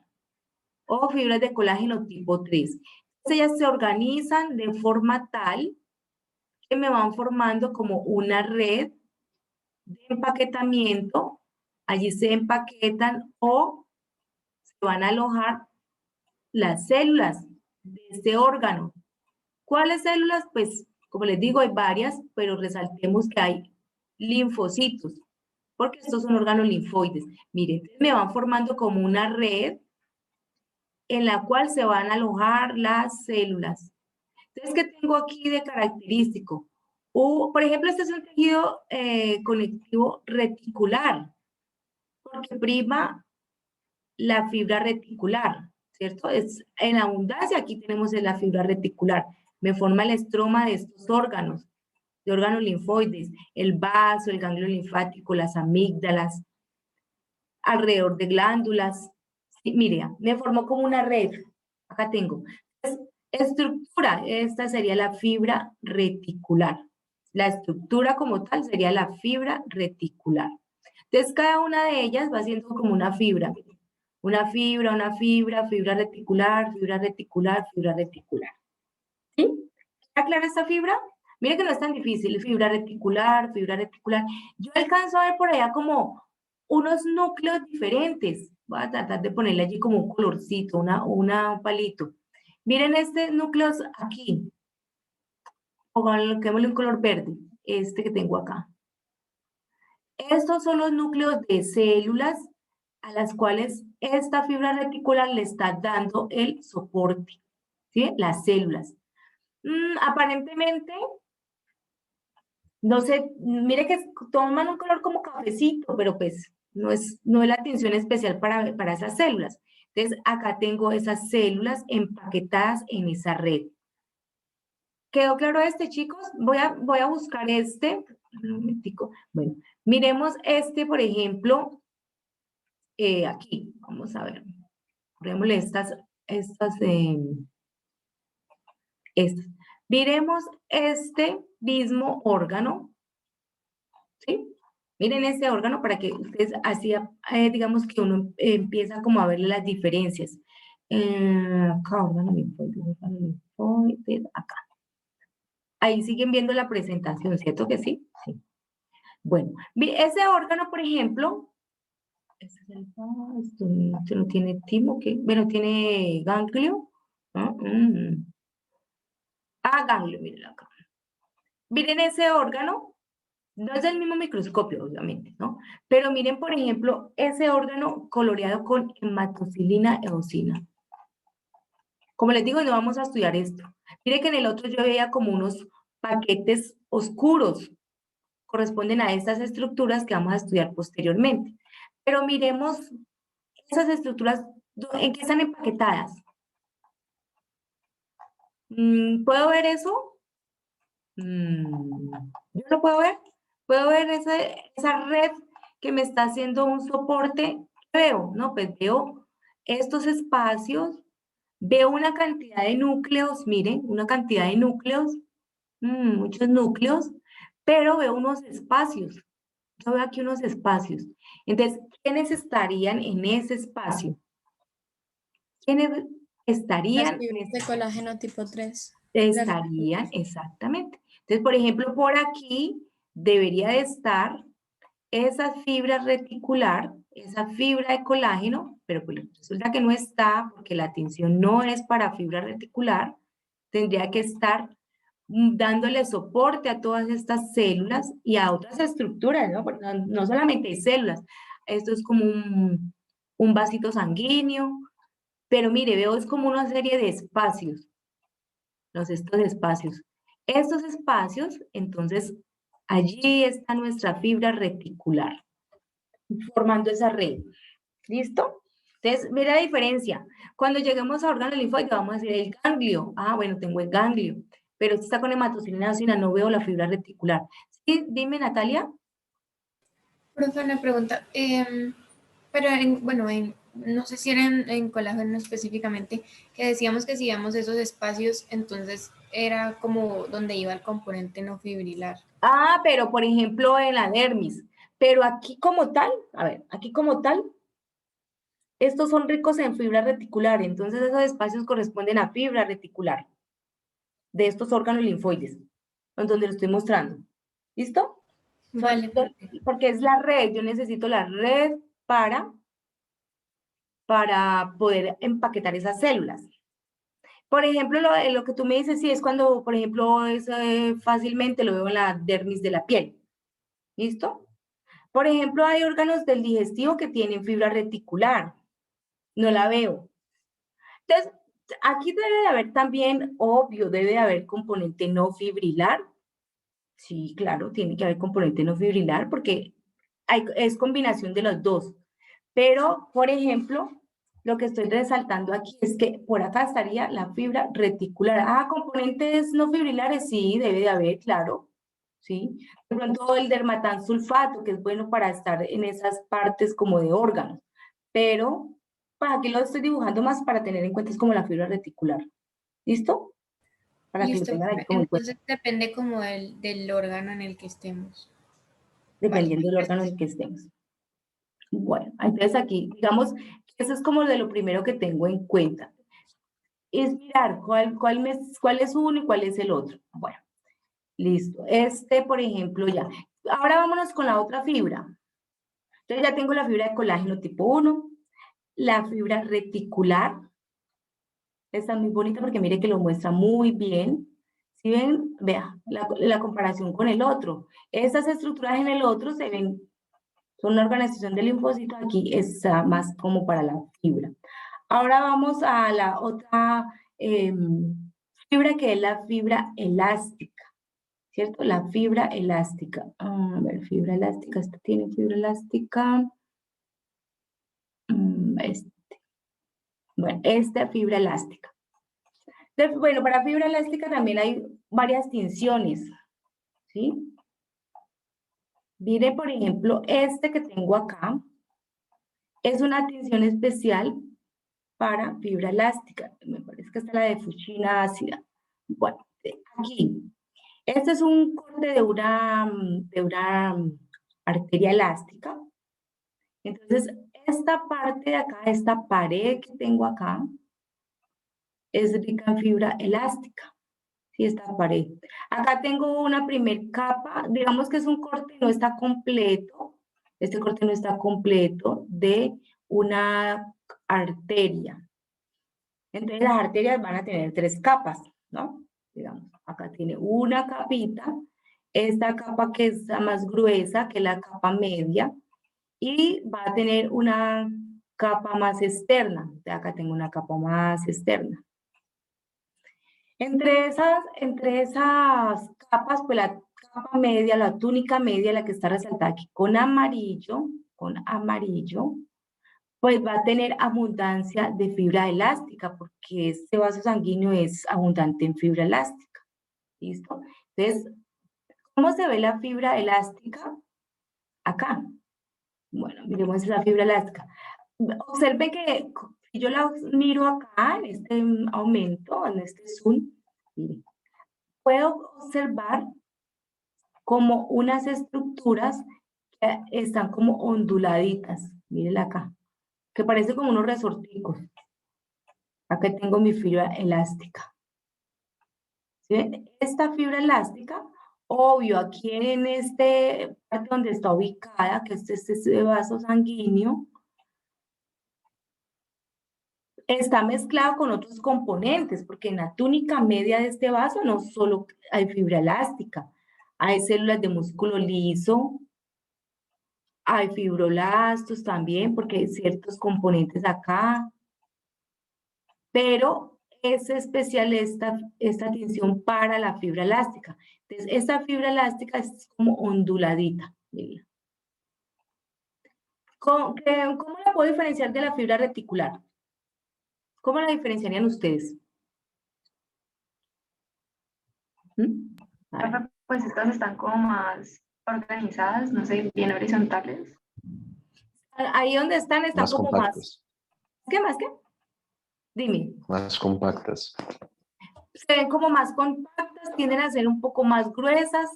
o fibras de colágeno tipo 3. Ellas se organizan de forma tal que me van formando como una red de empaquetamiento. Allí se empaquetan o se van a alojar las células de este órgano. ¿Cuáles células? Pues, como les digo, hay varias, pero resaltemos que hay linfocitos, porque estos son órganos linfoides. Miren, me van formando como una red en la cual se van a alojar las células. Entonces, ¿qué tengo aquí de característico? Por ejemplo, este es un tejido conectivo reticular, porque prima la fibra reticular, ¿cierto? Es en abundancia, aquí tenemos la fibra reticular. Me forma el estroma de estos órganos, de órganos linfoides, el vaso, el ganglio linfático, las amígdalas, alrededor de glándulas. Sí, mire, me formó como una red. Acá tengo. Estructura, esta sería la fibra reticular. La estructura como tal sería la fibra reticular. Entonces, cada una de ellas va siendo como una fibra. Una fibra, fibra reticular, fibra reticular, fibra reticular. ¿Sí? ¿Está clara esta fibra? Mire que no es tan difícil. Fibra reticular, fibra reticular. Yo alcanzo a ver por allá como unos núcleos diferentes. Voy a tratar de ponerle allí como un colorcito, un palito. Miren este núcleo aquí. Pongámosle un color verde, este que tengo acá. Estos son los núcleos de células a las cuales esta fibra reticular le está dando el soporte, ¿sí? Las células. Aparentemente, no sé, mire que toman un color como cafecito, pero pues no es la atención especial para esas células. Entonces, acá tengo esas células empaquetadas en esa red. ¿Quedó claro este, chicos? Voy a buscar este. Un momentico. Bueno, miremos este, por ejemplo, aquí. Vamos a ver. Ponémosle estas. Miremos este mismo órgano. ¿Sí? Miren este órgano para que ustedes así, digamos que uno empieza como a verle las diferencias. Acá, órgano linfoide, acá. Ahí siguen viendo la presentación, ¿cierto que sí? Sí. Bueno, ese órgano, por ejemplo, esto no tiene timo, ¿qué? Bueno, tiene ganglio. Ganglio, miren acá. Miren ese órgano, no es del mismo microscopio, obviamente, ¿no? Pero miren, por ejemplo, ese órgano coloreado con hematocilina eosina. Como les digo, no vamos a estudiar esto. Miren que en el otro yo veía como unos paquetes oscuros, corresponden a estas estructuras que vamos a estudiar posteriormente. Pero miremos esas estructuras, ¿en qué están empaquetadas? ¿Puedo ver eso? ¿Yo lo puedo ver? ¿Puedo ver esa red que me está haciendo un soporte? ¿Qué veo? No, pues veo estos espacios, veo una cantidad de núcleos, miren, una cantidad de núcleos, muchos núcleos, pero veo unos espacios. Yo veo aquí unos espacios. Entonces, ¿quiénes estarían en ese espacio? ¿Quiénes estarían? Las fibras de colágeno tipo 3. Estarían, exactamente. Entonces, por ejemplo, por aquí debería de estar esa fibra reticular, esa fibra de colágeno, pero pues resulta que no está porque la tinción no es para fibra reticular. Tendría que estar dándole soporte a todas estas células y a otras estructuras, ¿no? Porque no solamente hay células, esto es como un vasito sanguíneo, pero mire, veo es como una serie de espacios. estos espacios. Estos espacios, entonces, allí está nuestra fibra reticular, formando esa red. ¿Listo? Entonces, mira la diferencia. Cuando lleguemos a órgano linfoide, vamos a decir el ganglio. Ah, bueno, tengo el ganglio, pero este está con hematocilina, no veo la fibra reticular. Sí, dime, Natalia. Profe, una pregunta. Pero no sé si era en colágeno específicamente, que decíamos que si íbamos esos espacios, entonces era como donde iba el componente no fibrilar. Ah, pero por ejemplo en la dermis. Pero aquí como tal, a ver, aquí como tal, estos son ricos en fibra reticular, entonces esos espacios corresponden a fibra reticular de estos órganos linfoides, en donde lo estoy mostrando. ¿Listo? Vale, profe. Porque es la red, yo necesito la red para poder empaquetar esas células. Por ejemplo, lo que tú me dices, sí, es cuando, por ejemplo, es, fácilmente lo veo en la dermis de la piel. ¿Listo? Por ejemplo, hay órganos del digestivo que tienen fibra reticular. No la veo. Entonces, aquí debe de haber también, obvio, debe de haber componente no fibrilar. Sí, claro, tiene que haber componente no fibrilar porque es combinación de los dos. Pero, por ejemplo, lo que estoy resaltando aquí es que por acá estaría la fibra reticular. Ah, componentes no fibrilares, sí, debe de haber, claro. ¿Sí? De pronto el dermatansulfato, que es bueno para estar en esas partes como de órganos. Pero, pues aquí lo estoy dibujando más para tener en cuenta, es como la fibra reticular. ¿Listo? Para que lo Listo, tengan ahí profe. como en cuenta, Entonces depende como del órgano en el que estemos. Vale, dependiendo del órgano en el que estemos. Bueno, entonces aquí, digamos, eso es como de lo primero que tengo en cuenta. Es mirar cuál es uno y cuál es el otro. Bueno, listo. Este, por ejemplo, ya. Ahora vámonos con la otra fibra. Entonces ya tengo la fibra de colágeno tipo 1, la fibra reticular. Está muy bonita porque mire que lo muestra muy bien. Si ven, vea la comparación con el otro. Estas estructuras en el otro se ven, son una organización de linfocitos, aquí está más como para la fibra. Ahora vamos a la otra fibra que es la fibra elástica, ¿cierto? La fibra elástica. A ver, fibra elástica, esta tiene fibra elástica. Bueno, esta fibra elástica. Entonces, bueno, para fibra elástica también hay varias tinciones, ¿sí? Mire, por ejemplo, este que tengo acá es una tinción especial para fibra elástica. Me parece que esta es la de fuchsina ácida. Bueno, aquí. Este es un corte de una arteria elástica. Entonces, esta parte de acá, esta pared que tengo acá, es rica en fibra elástica. Sí, esta pared. Acá tengo una primer capa, digamos que es un corte, no está completo. Este corte no está completo de una arteria. Entonces, las arterias van a tener 3 capas, ¿no? Digamos, acá tiene una capita, esta capa que es la más gruesa, que es la capa media, y va a tener una capa más externa. Acá tengo una capa más externa. Entre esas capas, pues la capa media, la túnica media, la que está resaltada aquí con amarillo, pues va a tener abundancia de fibra elástica, porque este vaso sanguíneo es abundante en fibra elástica. ¿Listo? Entonces, ¿cómo se ve la fibra elástica? Acá. Bueno, miremos esa fibra elástica. Observe que si yo la miro acá, en este aumento, en este zoom, miren, puedo observar como unas estructuras que están como onduladitas. Mírenla acá, que parece como unos resorticos. Acá tengo mi fibra elástica. ¿Sí ven? Esta fibra elástica, obvio, aquí en este parte donde está ubicada, que es este vaso sanguíneo, está mezclado con otros componentes, porque en la túnica media de este vaso no solo hay fibra elástica, hay células de músculo liso, hay fibroblastos también, porque hay ciertos componentes acá, pero es especial esta tinción para la fibra elástica. Entonces, esta fibra elástica es como onduladita. Miren. ¿Cómo la puedo diferenciar de la fibra reticular? ¿Cómo la diferenciarían ustedes? ¿Mm? A ver. Pues estas están como más organizadas, no sé, bien horizontales. Ahí donde están Más como compactas. ¿Qué más? ¿Qué? Dime. Más compactas. Se ven como más compactas, tienden a ser un poco más gruesas,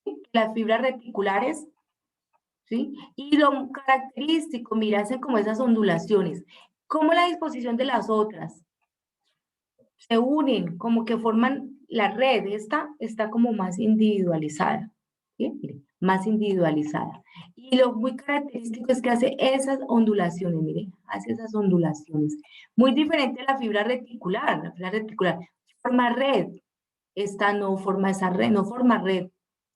¿sí? Las fibras reticulares, ¿sí? Y lo característico, mira, hacen como esas ondulaciones. Como la disposición de las otras. Se unen, como que forman la red. Esta está como más individualizada, ¿sí? Miren, más individualizada. Y lo muy característico es que hace esas ondulaciones, miren, hace esas ondulaciones. Muy diferente a la fibra reticular. La fibra reticular forma red. Esta no forma esa red, no forma red.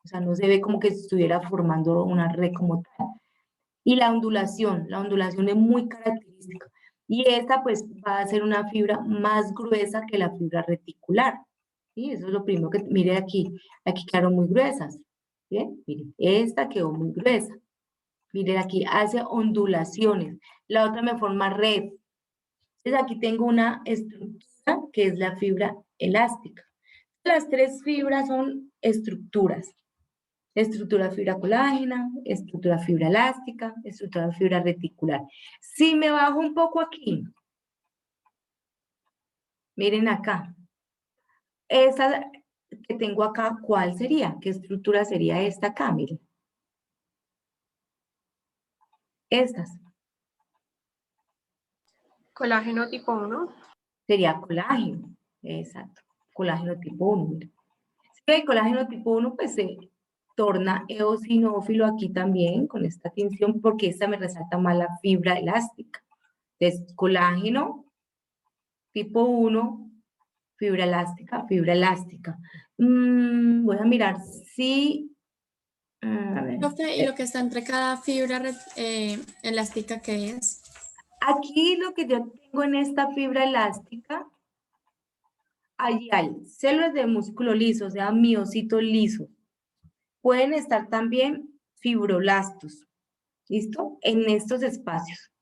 O sea, no se ve como que estuviera formando una red como tal. Y la ondulación es muy característica. Y esta pues va a ser una fibra más gruesa que la fibra reticular. ¿Sí? Eso es lo primero que, mire aquí quedaron muy gruesas. ¿Bien? Miren, esta quedó muy gruesa. Miren aquí, hace ondulaciones. La otra me forma red. Entonces aquí tengo una estructura que es la fibra elástica. Las tres fibras son estructuras. Estructura fibra colágena, estructura fibra elástica, estructura fibra reticular. Si me bajo un poco aquí, miren acá, esa que tengo acá, ¿cuál sería? ¿Qué estructura sería esta acá? Miren. Estas. Colágeno tipo 1. Sería colágeno, exacto. Colágeno tipo 1, miren. Si hay colágeno tipo 1, pues se torna eosinófilo aquí también con esta tinción porque esta me resalta más la fibra elástica. Entonces, colágeno tipo 1, fibra elástica, fibra elástica. Voy a mirar si... a ver. Profe, ¿y lo que está entre cada fibra elástica qué es? Aquí lo que yo tengo en esta fibra elástica, allí hay células de músculo liso, o sea, miocitos lisos. Pueden estar también fibroblastos, ¿listo? En estos espacios.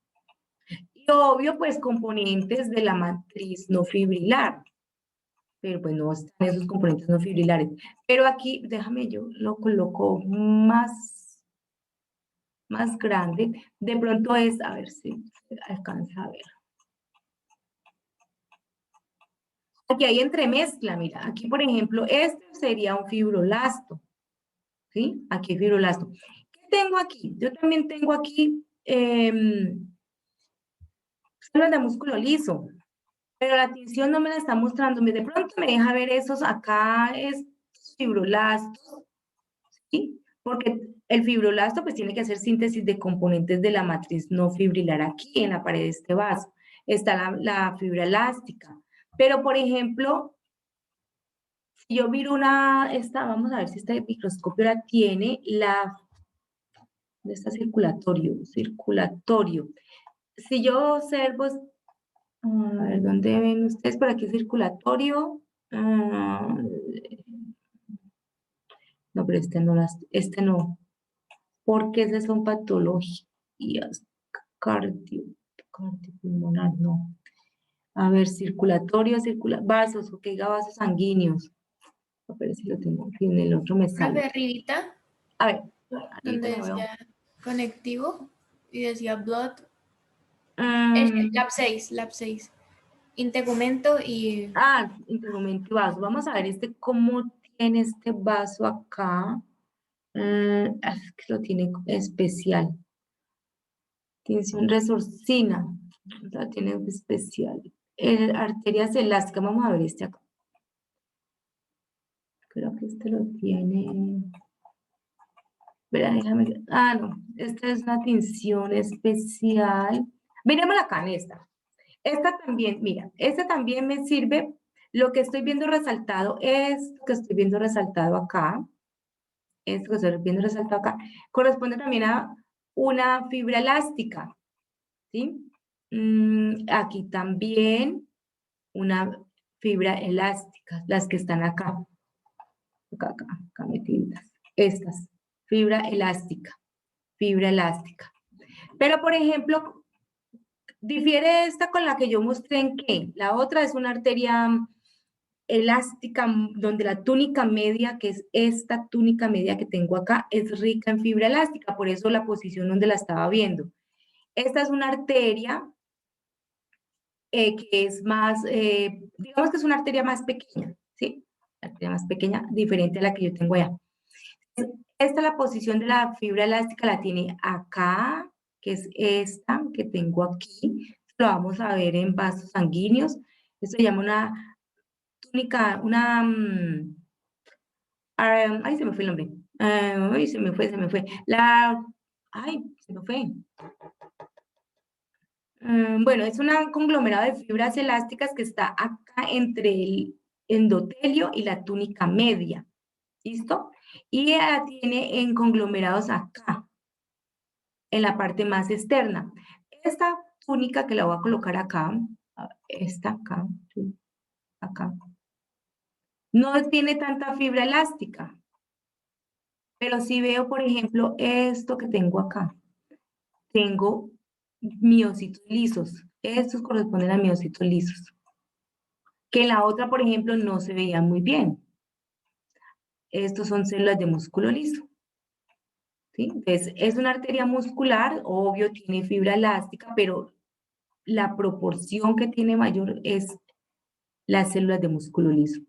Y obvio, pues componentes de la matriz no fibrilar. Pero pues no están esos componentes no fibrilares. Pero aquí, déjame yo lo coloco más grande. De pronto es, a ver si alcanza a ver. Aquí hay entremezcla, mira. Aquí, por ejemplo, este sería un fibroblasto. ¿Sí? Aquí hay fibroblasto. ¿Qué tengo aquí? Yo también tengo aquí células de músculo liso. Pero la tinción no me la está mostrando. De pronto me deja ver esos acá, es fibroblastos, ¿sí? Porque el fibroblasto pues tiene que hacer síntesis de componentes de la matriz no fibrilar aquí en la pared de este vaso. Está la fibra elástica. Pero, por ejemplo, si yo miro vamos a ver si este microscopio la tiene, ¿dónde está circulatorio? Circulatorio. Si yo observo, a ver, ¿dónde ven ustedes? Por aquí circulatorio. No, pero este no. Porque esas son patologías cardiopulmonar, no. A ver, circulatorio, vasos, ok, vasos sanguíneos. A ver si lo tengo aquí en el otro me Profe, sale. arribita, A ver, donde ahorita lo veo. decía conectivo y decía blood. Mm, Lab 6. Integumento y... Integumento y vaso. Vamos a ver cómo tiene este vaso acá. Es que lo tiene especial. Tinción resorcina. La tiene especial. Arterias elásticas. Vamos a ver este acá. Creo que este lo tiene. Espera, déjame. No. Esta es una tinción especial. Miremosla acá en esta. Esta también, mira, esta también me sirve. Lo que estoy viendo resaltado es lo que estoy viendo resaltado acá. Esto que estoy viendo resaltado acá. Corresponde también a una fibra elástica. ¿Sí? Aquí también una fibra elástica, las que están acá. Acá metidas. Estas, fibra elástica. Pero, por ejemplo, difiere esta con la que yo mostré en que la otra es una arteria elástica donde la túnica media, que es esta túnica media que tengo acá, es rica en fibra elástica, por eso la posición donde la estaba viendo. Esta es una arteria que es más, digamos que es una arteria más pequeña, ¿sí? La arteria más pequeña, diferente a la que yo tengo allá. Esta, la posición de la fibra elástica la tiene acá, que es esta que tengo aquí. Lo vamos a ver en vasos sanguíneos. Esto se llama una túnica, ay, se me fue el nombre. Ay, se me fue. Ay, se me fue. Bueno, es un conglomerado de fibras elásticas que está acá entre el endotelio y la túnica media. ¿Listo? Y la tiene en conglomerados acá, en la parte más externa. Esta túnica que la voy a colocar acá, esta acá, no tiene tanta fibra elástica. Pero si veo, por ejemplo, esto que tengo acá, tengo miocitos lisos. Estos corresponden a miocitos lisos. Que en la otra, por ejemplo, no se veían muy bien. Estos son células de músculo liso. ¿Sí? Entonces, es una arteria muscular, obvio, tiene fibra elástica, pero la proporción que tiene mayor es las células de músculo liso.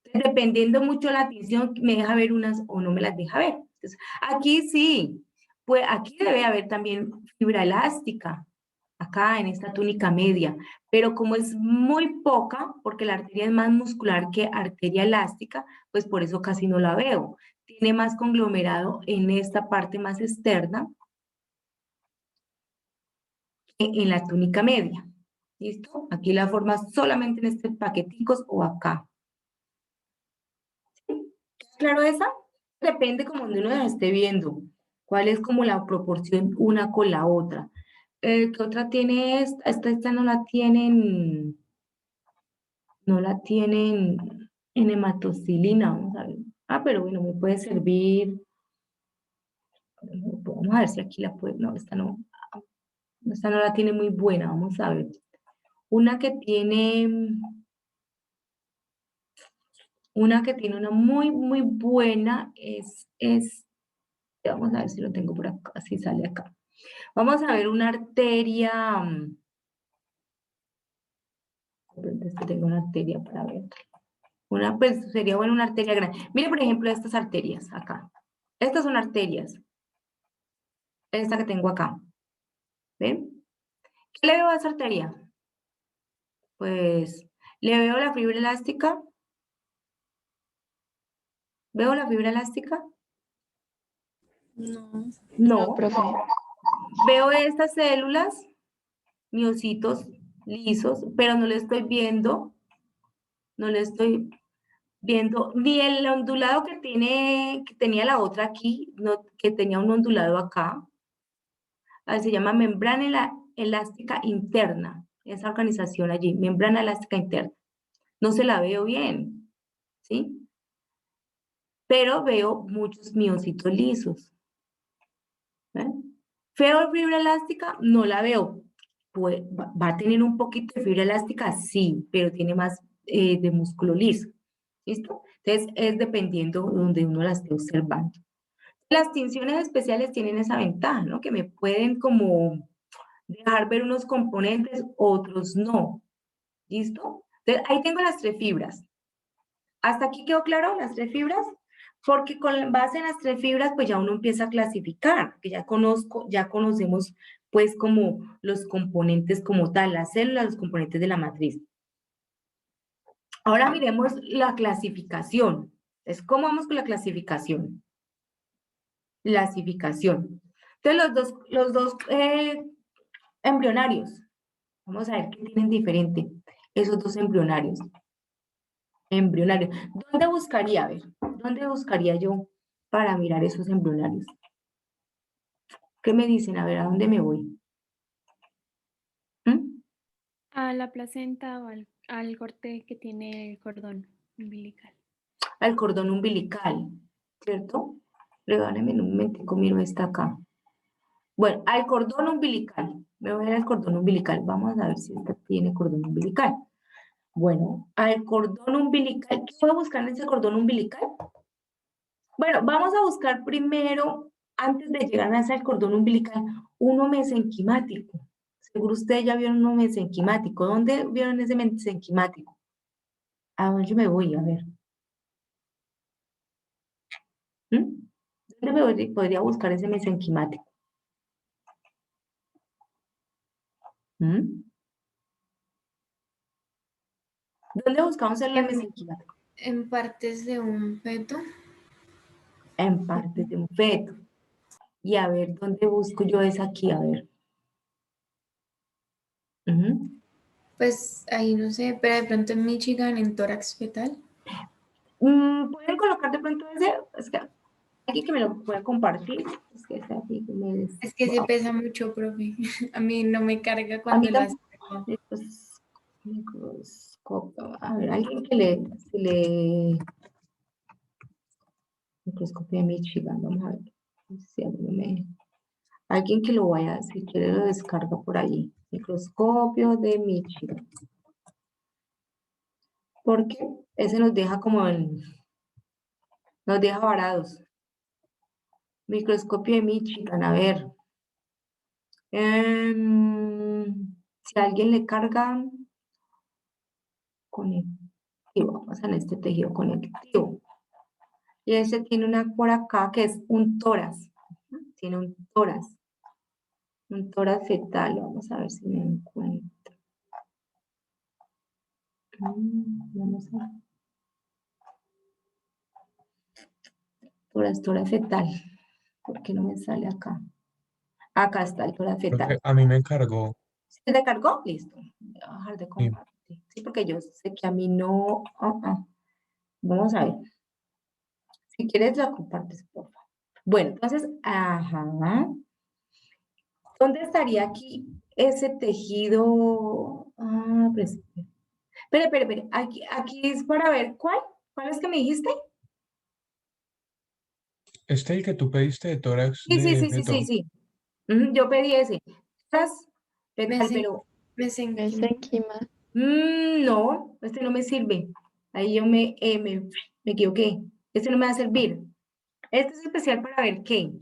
Entonces, dependiendo mucho de la atención, me deja ver unas o no me las deja ver. Entonces, aquí sí, pues aquí debe haber también fibra elástica, acá en esta túnica media, pero como es muy poca, porque la arteria es más muscular que arteria elástica, pues por eso casi no la veo. Tiene más conglomerado en esta parte más externa, en la túnica media. ¿Listo? Aquí la forma solamente en estos paqueticos o acá. ¿Sí? ¿Claro esa? Depende como donde uno la esté viendo. ¿Cuál es como la proporción una con la otra? ¿Qué otra tiene esta? Esta no la tienen, en hematocilina. Vamos a ver. Ah, pero bueno, me puede servir. Vamos a ver si aquí la puede. No, esta no la tiene muy buena. Vamos a ver. Una que tiene una muy, muy buena vamos a ver si lo tengo por acá, si sale acá. Vamos a ver una arteria, tengo una arteria para ver. Pues sería bueno una arteria grande. Mire, por ejemplo, estas arterias acá. Estas son arterias. Esta que tengo acá. ¿Ven? ¿Qué le veo a esa arteria? Pues le veo la fibra elástica. ¿Veo la fibra elástica? No. No. Profe. Veo estas células, miocitos lisos, pero no le estoy viendo ni el ondulado que tenía la otra aquí, que tenía un ondulado acá. Se llama membrana elástica interna, esa organización allí, membrana elástica interna. No se la veo bien, ¿sí? Pero veo muchos miocitos lisos. ¿Veo fibra elástica? No la veo. Pues, va a tener un poquito de fibra elástica, sí, pero tiene más de músculo liso. ¿Listo? Entonces, es dependiendo de donde uno la esté observando. Las tinciones especiales tienen esa ventaja, ¿no? Que me pueden como dejar ver unos componentes, otros no. ¿Listo? Entonces, ahí tengo las 3 fibras. ¿Hasta aquí quedó claro las 3 fibras? Porque con base en las 3 fibras, pues ya uno empieza a clasificar, que ya conocemos pues como los componentes como tal, las células, los componentes de la matriz. Ahora miremos la clasificación. Entonces, ¿cómo vamos con la clasificación? Entonces, los dos embrionarios. Vamos a ver qué tienen diferente esos dos embrionarios. ¿Dónde buscaría? A ver, ¿dónde buscaría yo para mirar esos embrionarios? ¿Qué me dicen? A ver, ¿a dónde me voy? a la placenta o al corte que tiene el cordón umbilical. Al cordón umbilical, ¿cierto? Regálame un momentico, miro esta acá. Bueno, al cordón umbilical. Me voy a ir al cordón umbilical. Vamos a ver si esta tiene cordón umbilical. Bueno, al cordón umbilical. ¿Qué voy a buscar en ese cordón umbilical? Bueno, vamos a buscar primero, antes de llegar a ese cordón umbilical, uno mesenquimático. Seguro ustedes ya vieron uno mesenquimático. ¿Dónde vieron ese mesenquimático? ¿A dónde me voy? A ver. ¿Mm? ¿Dónde podría buscar ese mesenquimático? ¿Mm? ¿Dónde buscamos el mesenquimático? En partes de un feto. En partes de un feto. Y a ver, ¿dónde busco yo esa aquí? A ver. Ujú. Pues ahí no sé, pero de pronto en Michigan, en tórax fetal. ¿Pueden colocar de pronto ese? Es que aquí que me lo pueda compartir. Es que ese aquí que me Es que se pesa mucho, profe. A mí no me carga A cuando mí lo hace. tampoco. Microscopio. A ver, alguien que le microscopio de Michigan, vamos a ver. Si alguien que lo vaya, si quiere lo descarga por ahí. Microscopio de Michigan. Porque ese nos deja nos deja varados. Microscopio de Michigan, a ver. Si alguien le carga conectivo, vamos a este tejido conectivo. Y ese tiene una por acá que es un tórax. Tiene un tórax. Un tórax fetal. Vamos a ver si me encuentro. Vamos a ver. Tórax fetal. ¿Por qué no me sale acá? Acá está el tórax Profe, fetal. a mí me encargó. ¿Se te cargó? Listo. Voy a dejar de Sí. compartir. Sí, porque yo sé que a mí no. Vamos a ver. Si quieres, la compartes, por favor. Bueno, entonces, ajá. ¿Dónde estaría aquí ese tejido? Pues, espere. Aquí es para ver cuál. ¿Cuál es que me dijiste? Este el que tú pediste de tórax Sí, sí, de sí, sí, sí, feto. sí. Yo pedí ese. Tórax fetal, pero Mesenquima. Mesenquima. no, este no me sirve. Ahí yo me equivoqué. Este no me va a servir. Este es especial para ver qué.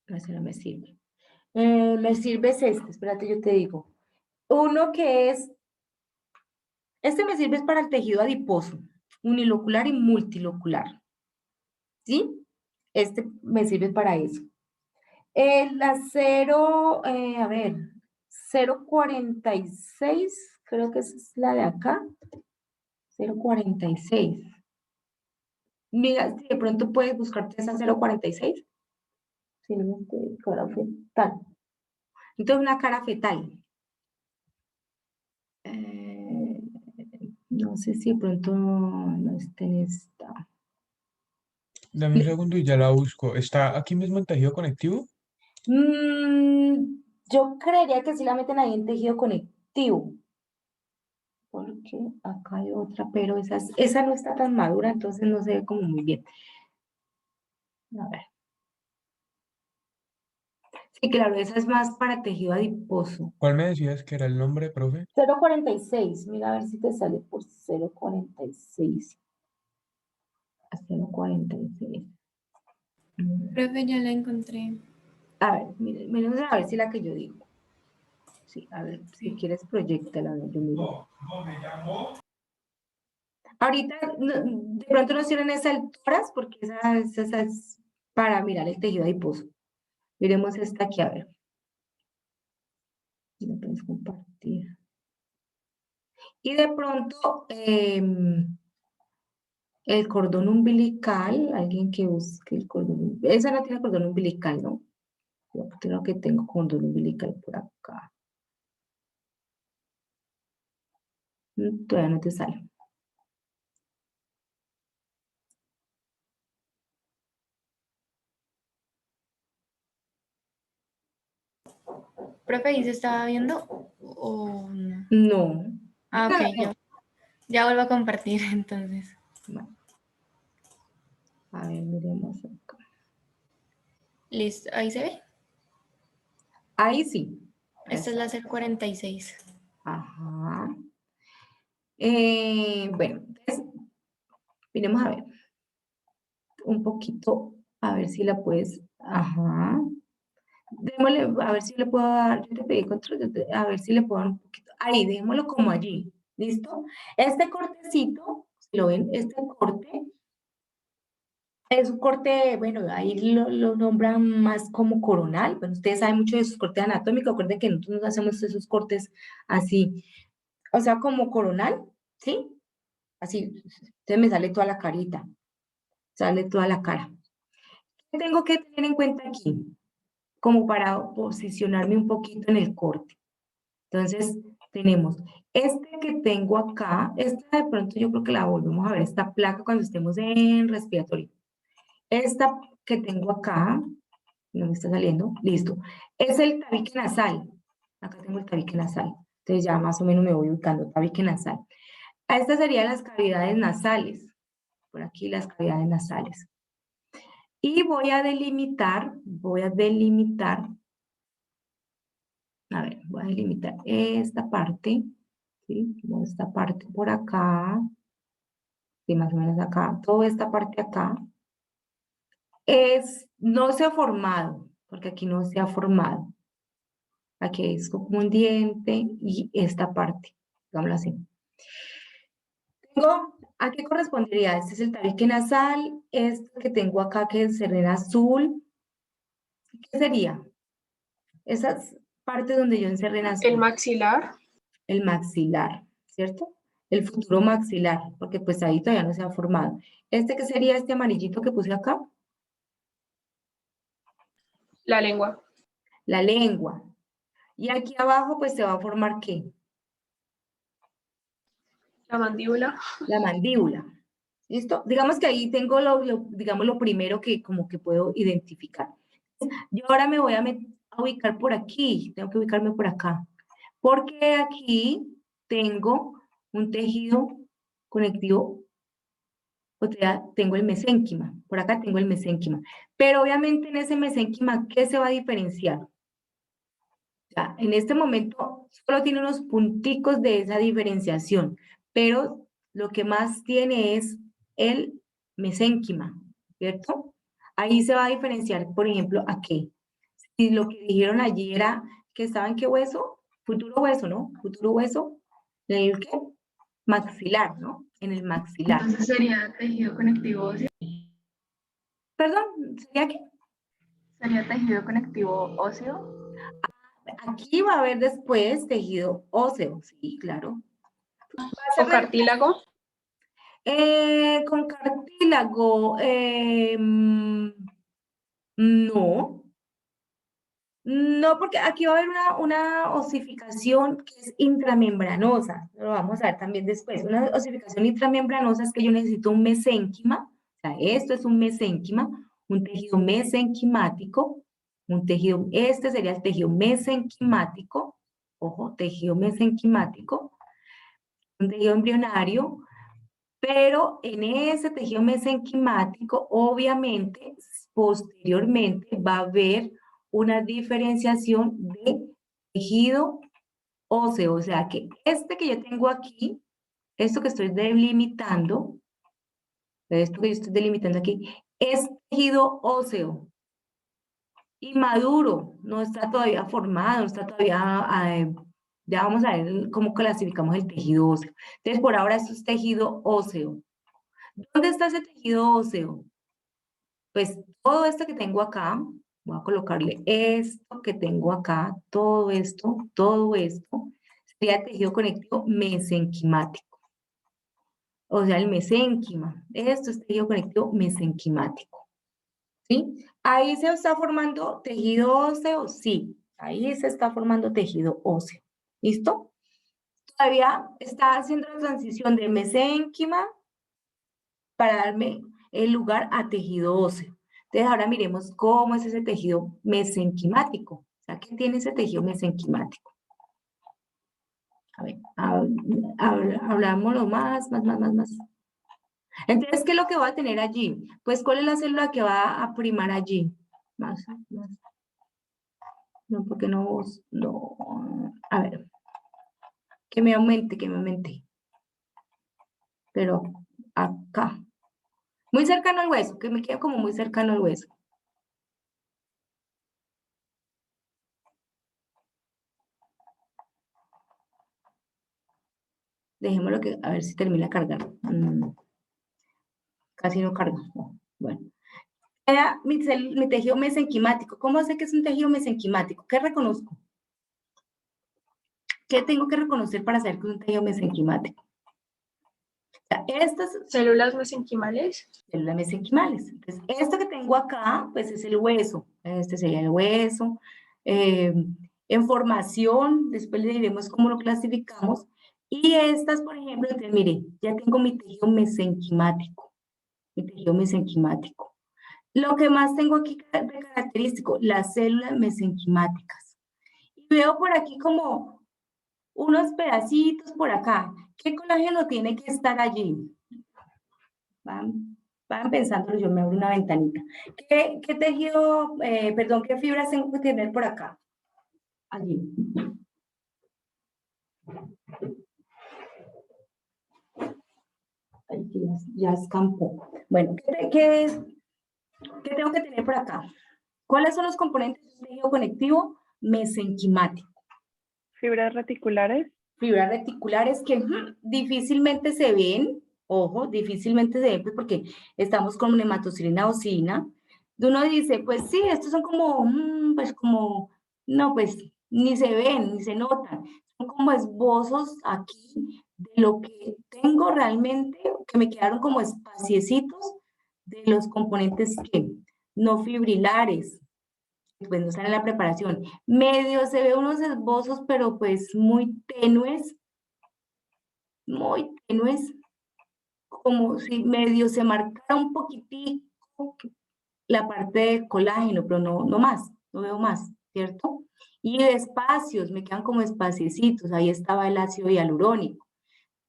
No, ese no me sirve. Me sirve es este, espérate, yo te digo. Uno que es, este me sirve es para el tejido adiposo, unilocular y multilocular. ¿Sí? Este me sirve para eso. El acero, a ver, 0,46, creo que esa es la de acá. 0,46. Mira, si de pronto puedes buscarte esa 0,46. Si no, cara fetal. Entonces, una cara fetal. Eh, no sé si de pronto no está en esta. Dame un segundo y ya la busco. ¿Está aquí mismo en tejido conectivo? Yo creería que sí la meten ahí en tejido conectivo. Porque acá hay otra, pero esa no está tan madura, entonces no se ve como muy bien. A ver. Sí, claro, esa es más para tejido adiposo. ¿Cuál me decías que era el nombre, profe? 0,46. Mira a ver si te sale por 0,46. A 0,46. Profe, ya la encontré. A ver, miremos a ver si la que yo digo. Sí, a ver, si quieres proyectala, a ver, yo miro. Ahorita de pronto nos tienen esas alturas porque esa es para mirar el tejido adiposo. Miremos esta aquí, a ver. La puedes compartir. Y de pronto el cordón umbilical, alguien que busque el cordón umbilical. Esa no tiene cordón umbilical, ¿no? Yo creo que tengo cordón umbilical por acá. Todavía no te sale. Profe, ¿y se estaba viendo? o no? No. Ah, ok, ya vuelvo a compartir entonces. Bueno. A ver, miremos acá. Listo, ahí se ve. Ahí sí. Esta es la 046. Ajá. Bueno, entonces, miremos a ver. Un poquito, a ver si la puedes. Ajá. Démosle, a ver si le puedo dar. Yo te pedí control, a ver si le puedo dar un poquito. Ahí, dejémoslo como allí. ¿Listo? Este cortecito, si lo ven, este corte es un corte, bueno, ahí lo nombran más como coronal. Bueno, ustedes saben mucho de sus cortes anatómicos. Acuérdense que nosotros no hacemos esos cortes así. O sea, como coronal, ¿sí? Así, entonces me sale toda la carita, sale toda la cara. ¿Qué tengo que tener en cuenta aquí? Como para posicionarme un poquito en el corte. Entonces, tenemos este que tengo acá, esta de pronto yo creo que la volvemos a ver, esta placa cuando estemos en respiratorio. Esta que tengo acá, no me está saliendo, listo. Es el tabique nasal. Acá tengo el tabique nasal. Entonces ya más o menos me voy ubicando, tabique nasal. A estas serían las cavidades nasales. Por aquí las cavidades nasales. Y voy a delimitar, a ver, voy a delimitar esta parte, ¿sí? Como esta parte por acá, y más o menos acá, toda esta parte acá, no se ha formado, porque aquí no se ha formado. Aquí es como un diente y esta parte, digámoslo así. ¿A qué correspondería? Este es el tabique nasal, este que tengo acá que es el azul. ¿Qué sería? Esas partes donde yo encerré en azul. El maxilar. El maxilar, ¿cierto? El futuro maxilar, porque pues ahí todavía no se ha formado. ¿Este que sería este amarillito que puse acá? La lengua. La lengua. Y aquí abajo pues se va a formar ¿qué? La mandíbula. La mandíbula. ¿Listo? Digamos que ahí tengo digamos, lo primero que como que puedo identificar. Yo ahora me voy a ubicar por aquí, tengo que ubicarme por acá, porque aquí tengo un tejido conectivo, o sea, tengo el mesénquima, por acá tengo el mesénquima, pero obviamente en ese mesénquima, ¿qué se va a diferenciar? Ya, en este momento solo tiene unos punticos de esa diferenciación, pero lo que más tiene es el mesénquima, ¿cierto? Ahí se va a diferenciar, por ejemplo, ¿a qué? Si lo que dijeron allí era que estaba en qué hueso, futuro hueso, ¿no? Futuro hueso, ¿en el qué? Maxilar, ¿no? En el maxilar. Entonces sería tejido conectivo óseo. Perdón, ¿sería qué? Sería tejido conectivo óseo. Aquí va a haber después tejido óseo, sí, claro. ¿O cartílago? Con cartílago, no. No, porque aquí va a haber una osificación que es intramembranosa. Lo vamos a ver también después. Una osificación intramembranosa es que yo necesito un mesénquima. O sea, esto es un mesénquima, un tejido mesenquimático. Este sería el tejido mesenquimático. Ojo, tejido mesenquimático. Un tejido embrionario. Pero en ese tejido mesenquimático, obviamente, posteriormente va a haber una diferenciación de tejido óseo. O sea que este que yo tengo aquí, esto que estoy delimitando, esto que yo estoy delimitando aquí, es tejido óseo. Inmaduro, no está todavía formado, no está todavía, ya vamos a ver cómo clasificamos el tejido óseo. Entonces, por ahora esto es tejido óseo. ¿Dónde está ese tejido óseo? Pues todo esto que tengo acá, voy a colocarle esto que tengo acá, todo esto, sería tejido conectivo mesenquimático. O sea, el mesénquima. Esto es tejido conectivo mesenquimático. ¿Sí? Ahí se está formando tejido óseo, sí. Ahí se está formando tejido óseo. ¿Listo? Todavía está haciendo la transición de mesénquima para darme el lugar a tejido óseo. Entonces ahora miremos cómo es ese tejido mesenquimático. O sea, ¿qué tiene ese tejido mesenquimático? A ver, hablámoslo más. Entonces, ¿qué es lo que va a tener allí? Pues, ¿cuál es la célula que va a primar allí? Más. No, porque no, a ver, que me aumente. Pero acá. Muy cercano al hueso, que me quede como muy cercano al hueso. Dejémoslo que, a ver si termina de cargar. Casi no carga. No, bueno. Era mi tejido mesenquimático. ¿Cómo sé que es un tejido mesenquimático? ¿Qué reconozco? ¿Qué tengo que reconocer para saber que es un tejido mesenquimático? O sea, estas Células mesenquimales. células mesenquimales. Entonces, esto que tengo acá, pues es el hueso. Este sería el hueso. En formación, después le diremos cómo lo clasificamos. Y estas, por ejemplo, entonces, mire, ya tengo mi tejido mesenquimático. Lo que más tengo aquí de característico, las células mesenquimáticas. Y veo por aquí como unos pedacitos por acá. ¿Qué colágeno tiene que estar allí? Van pensándolo, yo me abro una ventanita. ¿Qué tejido, perdón, qué fibras tengo que tener por acá? Allí. Aquí ya escampó. Bueno, ¿qué tengo que tener por acá? ¿Cuáles son los componentes de un tejido conectivo mesenquimático? Fibras reticulares. Fibras reticulares que difícilmente se ven, ojo, difícilmente se ven, pues porque estamos con hematocilina ocina. Uno dice, pues sí, estos son como, pues como, no, pues ni se ven, ni se notan. Son como esbozos aquí de lo que tengo realmente, que me quedaron como espaciecitos de los componentes que no fibrilares, pues no están en la preparación. Medio se ve unos esbozos, pero pues muy tenues, como si medio se marcara un poquitico la parte de colágeno, pero no más, no veo más, ¿cierto? Y de espacios, me quedan como espaciecitos, ahí estaba el ácido hialurónico.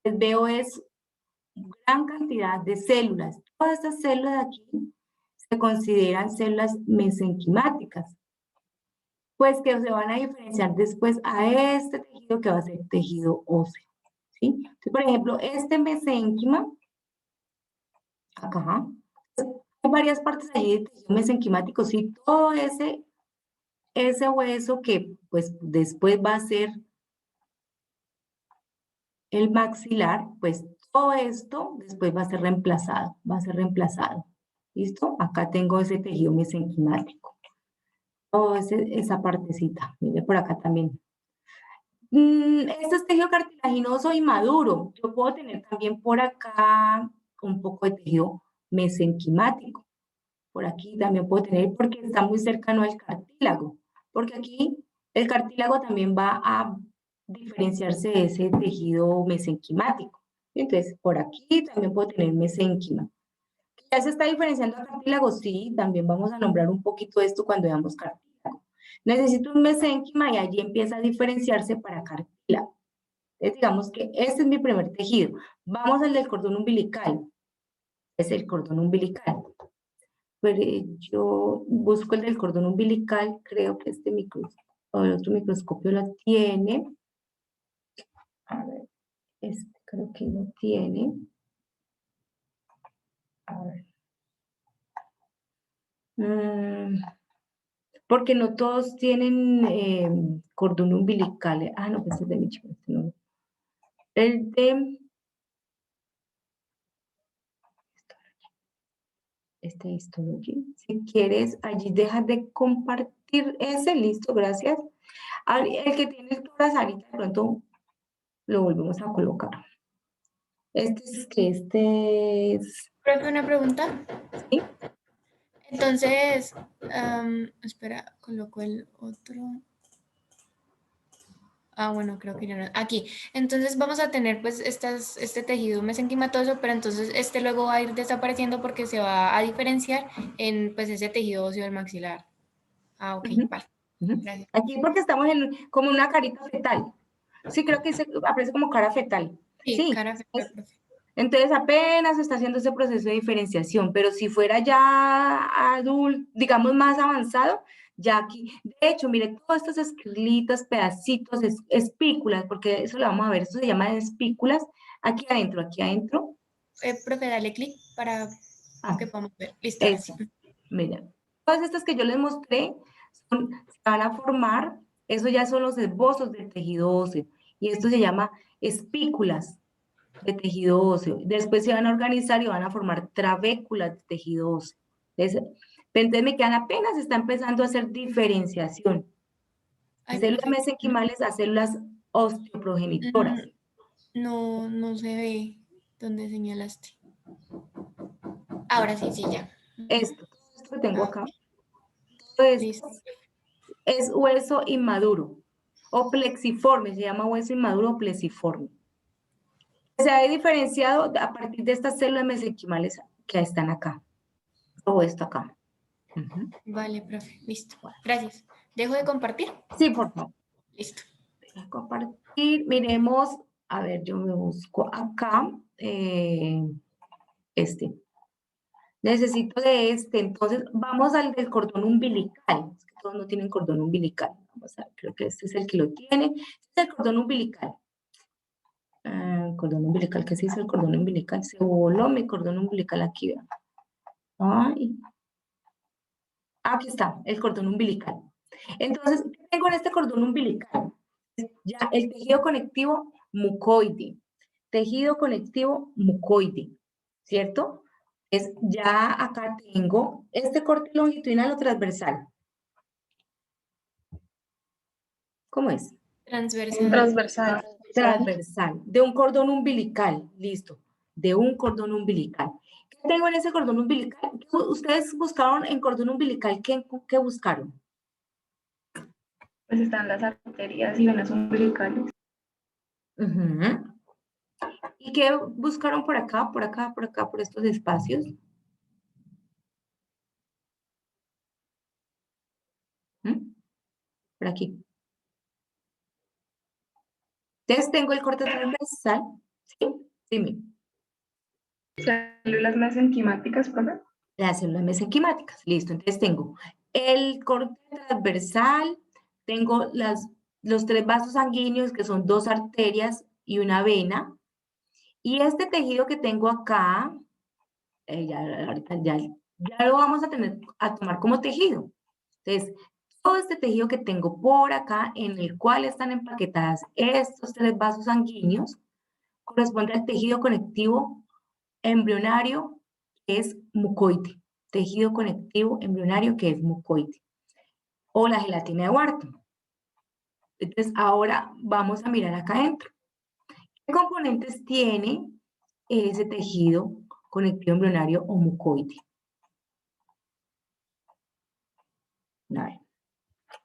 Entonces veo es gran cantidad de células. Todas estas células de aquí se consideran células mesenquimáticas, pues que se van a diferenciar después a este tejido que va a ser tejido óseo, ¿sí? Entonces, por ejemplo, este mesénquima, acá, hay varias partes allí de tejido mesenquimático, sí, todo ese hueso que pues después va a ser el maxilar, pues todo esto después va a ser reemplazado, ¿listo? Acá tengo ese tejido mesenquimático, toda esa partecita, mire por acá también. Este es tejido cartilaginoso y maduro. Yo puedo tener también por acá un poco de tejido mesenquimático. Por aquí también puedo tener porque está muy cercano al cartílago. Porque aquí el cartílago también va a diferenciarse de ese tejido mesenquimático. Entonces, por aquí también puedo tener mesénquima. ¿Ya se está diferenciando al cartílago? Sí, también vamos a nombrar un poquito esto cuando veamos cartílago. Necesito un mesénquima y allí empieza a diferenciarse para cartílago. Entonces, digamos que este es mi primer tejido. Vamos al del cordón umbilical. Es el cordón umbilical. Pero yo busco el del cordón umbilical, creo que este microscopio, o el otro microscopio lo tiene. A ver, este creo que lo tiene. A ver. Porque no todos tienen cordón umbilical. Ah, no, pues es de mi chico. No. El de esta histología. Si quieres, allí dejas de compartir ese, listo, gracias. El que tiene todas ahorita, de pronto lo volvemos a colocar. Este es... Profe, una pregunta. ¿Sí? Entonces, espera, coloco el otro. Ah, bueno, creo que ya no. Aquí. Entonces vamos a tener pues este tejido mesenquimatoso, pero entonces este luego va a ir desapareciendo porque se va a diferenciar en pues ese tejido óseo del maxilar. Ah, ok, vale. Gracias. Aquí porque estamos como una carita fetal. Sí, creo que aparece como cara fetal. Sí, Sí. cara fetal, profe. Entonces apenas está haciendo ese proceso de diferenciación, pero si fuera ya adulto, digamos más avanzado, ya aquí, de hecho, mire, todas estas esquirlitas, pedacitos, espículas, porque eso lo vamos a ver, esto se llama espículas, aquí adentro. Profe, dale clic para que podamos ver. Listo, ahora sí. Eso, miren, todas estas que yo les mostré se van a formar, eso ya son los esbozos del tejido óseo, y esto se llama espículas de tejido óseo. Después se van a organizar y van a formar trabéculas de tejido óseo. Entonces me quedan apenas, está empezando a hacer diferenciación. Ay, Células profe, mesenquimales a células osteoprogenitoras. no se ve donde señalaste. Ahora sí, ya. Esto que tengo Ah, acá, ok. todo esto Listo. es hueso inmaduro o plexiforme, se llama hueso inmaduro o plexiforme. Se ha diferenciado a partir de estas células mesenquimales que están acá, o esto acá. Vale, profe, listo. Gracias. ¿Dejo de compartir? Sí, por favor. Listo. Voy a compartir, miremos, a ver, yo me busco acá, necesito de entonces vamos al del cordón umbilical, es que todos no tienen cordón umbilical, vamos a ver, creo que este es el que lo tiene, este es el cordón umbilical. Cordón umbilical, ¿qué se hizo el cordón umbilical? Se voló mi cordón umbilical aquí, vean. Ay. Aquí está, el cordón umbilical. Entonces, ¿qué tengo en este cordón umbilical? Ya el tejido conectivo mucoide. Tejido conectivo mucoide, ¿cierto? Es, ya acá tengo este corte longitudinal o transversal. ¿Cómo es? Transversal. Transversal. Transversal, de un cordón umbilical, listo, de un cordón umbilical. ¿Qué tengo en ese cordón umbilical? ¿Ustedes buscaron en cordón umbilical qué buscaron? Pues están las arterias y venas umbilicales. ¿Y qué buscaron por acá, por acá, por acá, por estos espacios? Por aquí. Entonces tengo el corte transversal. ¿Sí? Dime. Células mesenquimáticas, profe. Las células mesenquimáticas. Listo. Entonces tengo el corte transversal, tengo los 3 vasos sanguíneos, que son 2 arterias y una vena. Y este tejido que tengo acá, ahorita ya lo vamos a tomar como tejido. Entonces, todo este tejido que tengo por acá, en el cual están empaquetadas estos 3 vasos sanguíneos, corresponde al tejido conectivo embrionario, que es mucoide. Tejido conectivo embrionario, que es mucoide. O la gelatina de Wharton. Entonces, ahora vamos a mirar acá adentro. ¿Qué componentes tiene ese tejido conectivo embrionario o mucoide? A ver.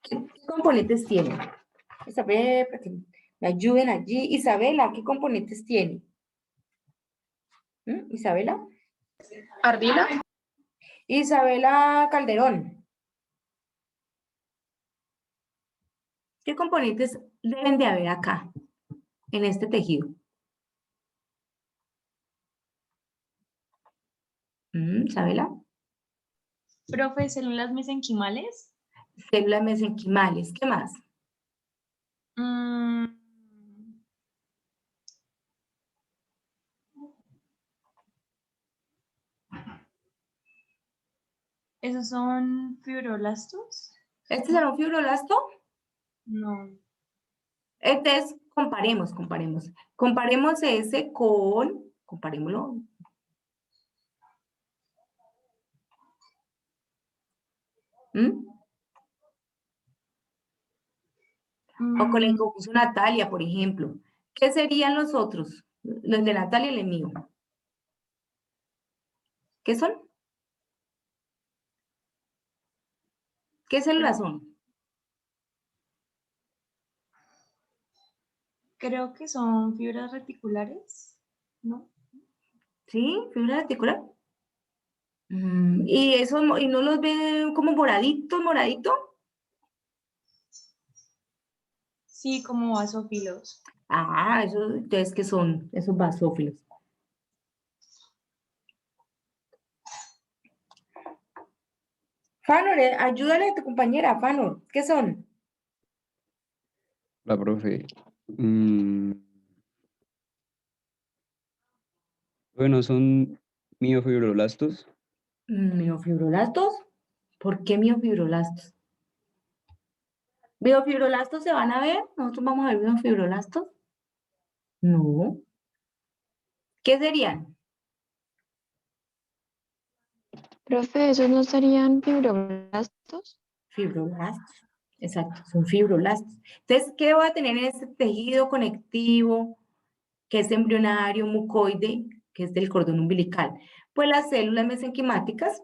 ¿Qué componentes tiene? Isabel, para que me ayuden allí. Isabela, ¿qué componentes tiene? Isabela. Ardila. Isabela Calderón. ¿Qué componentes deben de haber acá, en este tejido? Isabela. Profe, células mesenquimales. Células mesenquimales. ¿Qué más? ¿Esos son fibroblastos? ¿Este será un fibroblasto? No. Entonces, comparemos. Comparemos ese con, comparémoslo. O con la que puso Natalia, por ejemplo. ¿Qué serían los otros? Los de Natalia y el mío. ¿Qué son? ¿Qué células son? Creo que son fibras reticulares, ¿no? ¿Sí? ¿Fibra reticular? ¿Y eso y no los ve como moraditos? Sí, como basófilos. Ah, eso, entonces, ¿qué son esos basófilos? Fanor, ayúdale a tu compañera, Fanor, ¿qué son? La profe. Bueno, son miofibroblastos. ¿Miofibroblastos? ¿Por qué miofibroblastos? ¿Miofibroblastos se van a ver? ¿Nosotros vamos a ver miofibroblastos? No. ¿Qué serían? Profe, ¿esos no serían fibroblastos? Fibroblastos. Exacto, son fibroblastos. Entonces, ¿qué va a tener en este tejido conectivo, que es embrionario, mucoide, que es del cordón umbilical? Pues las células mesenquimáticas,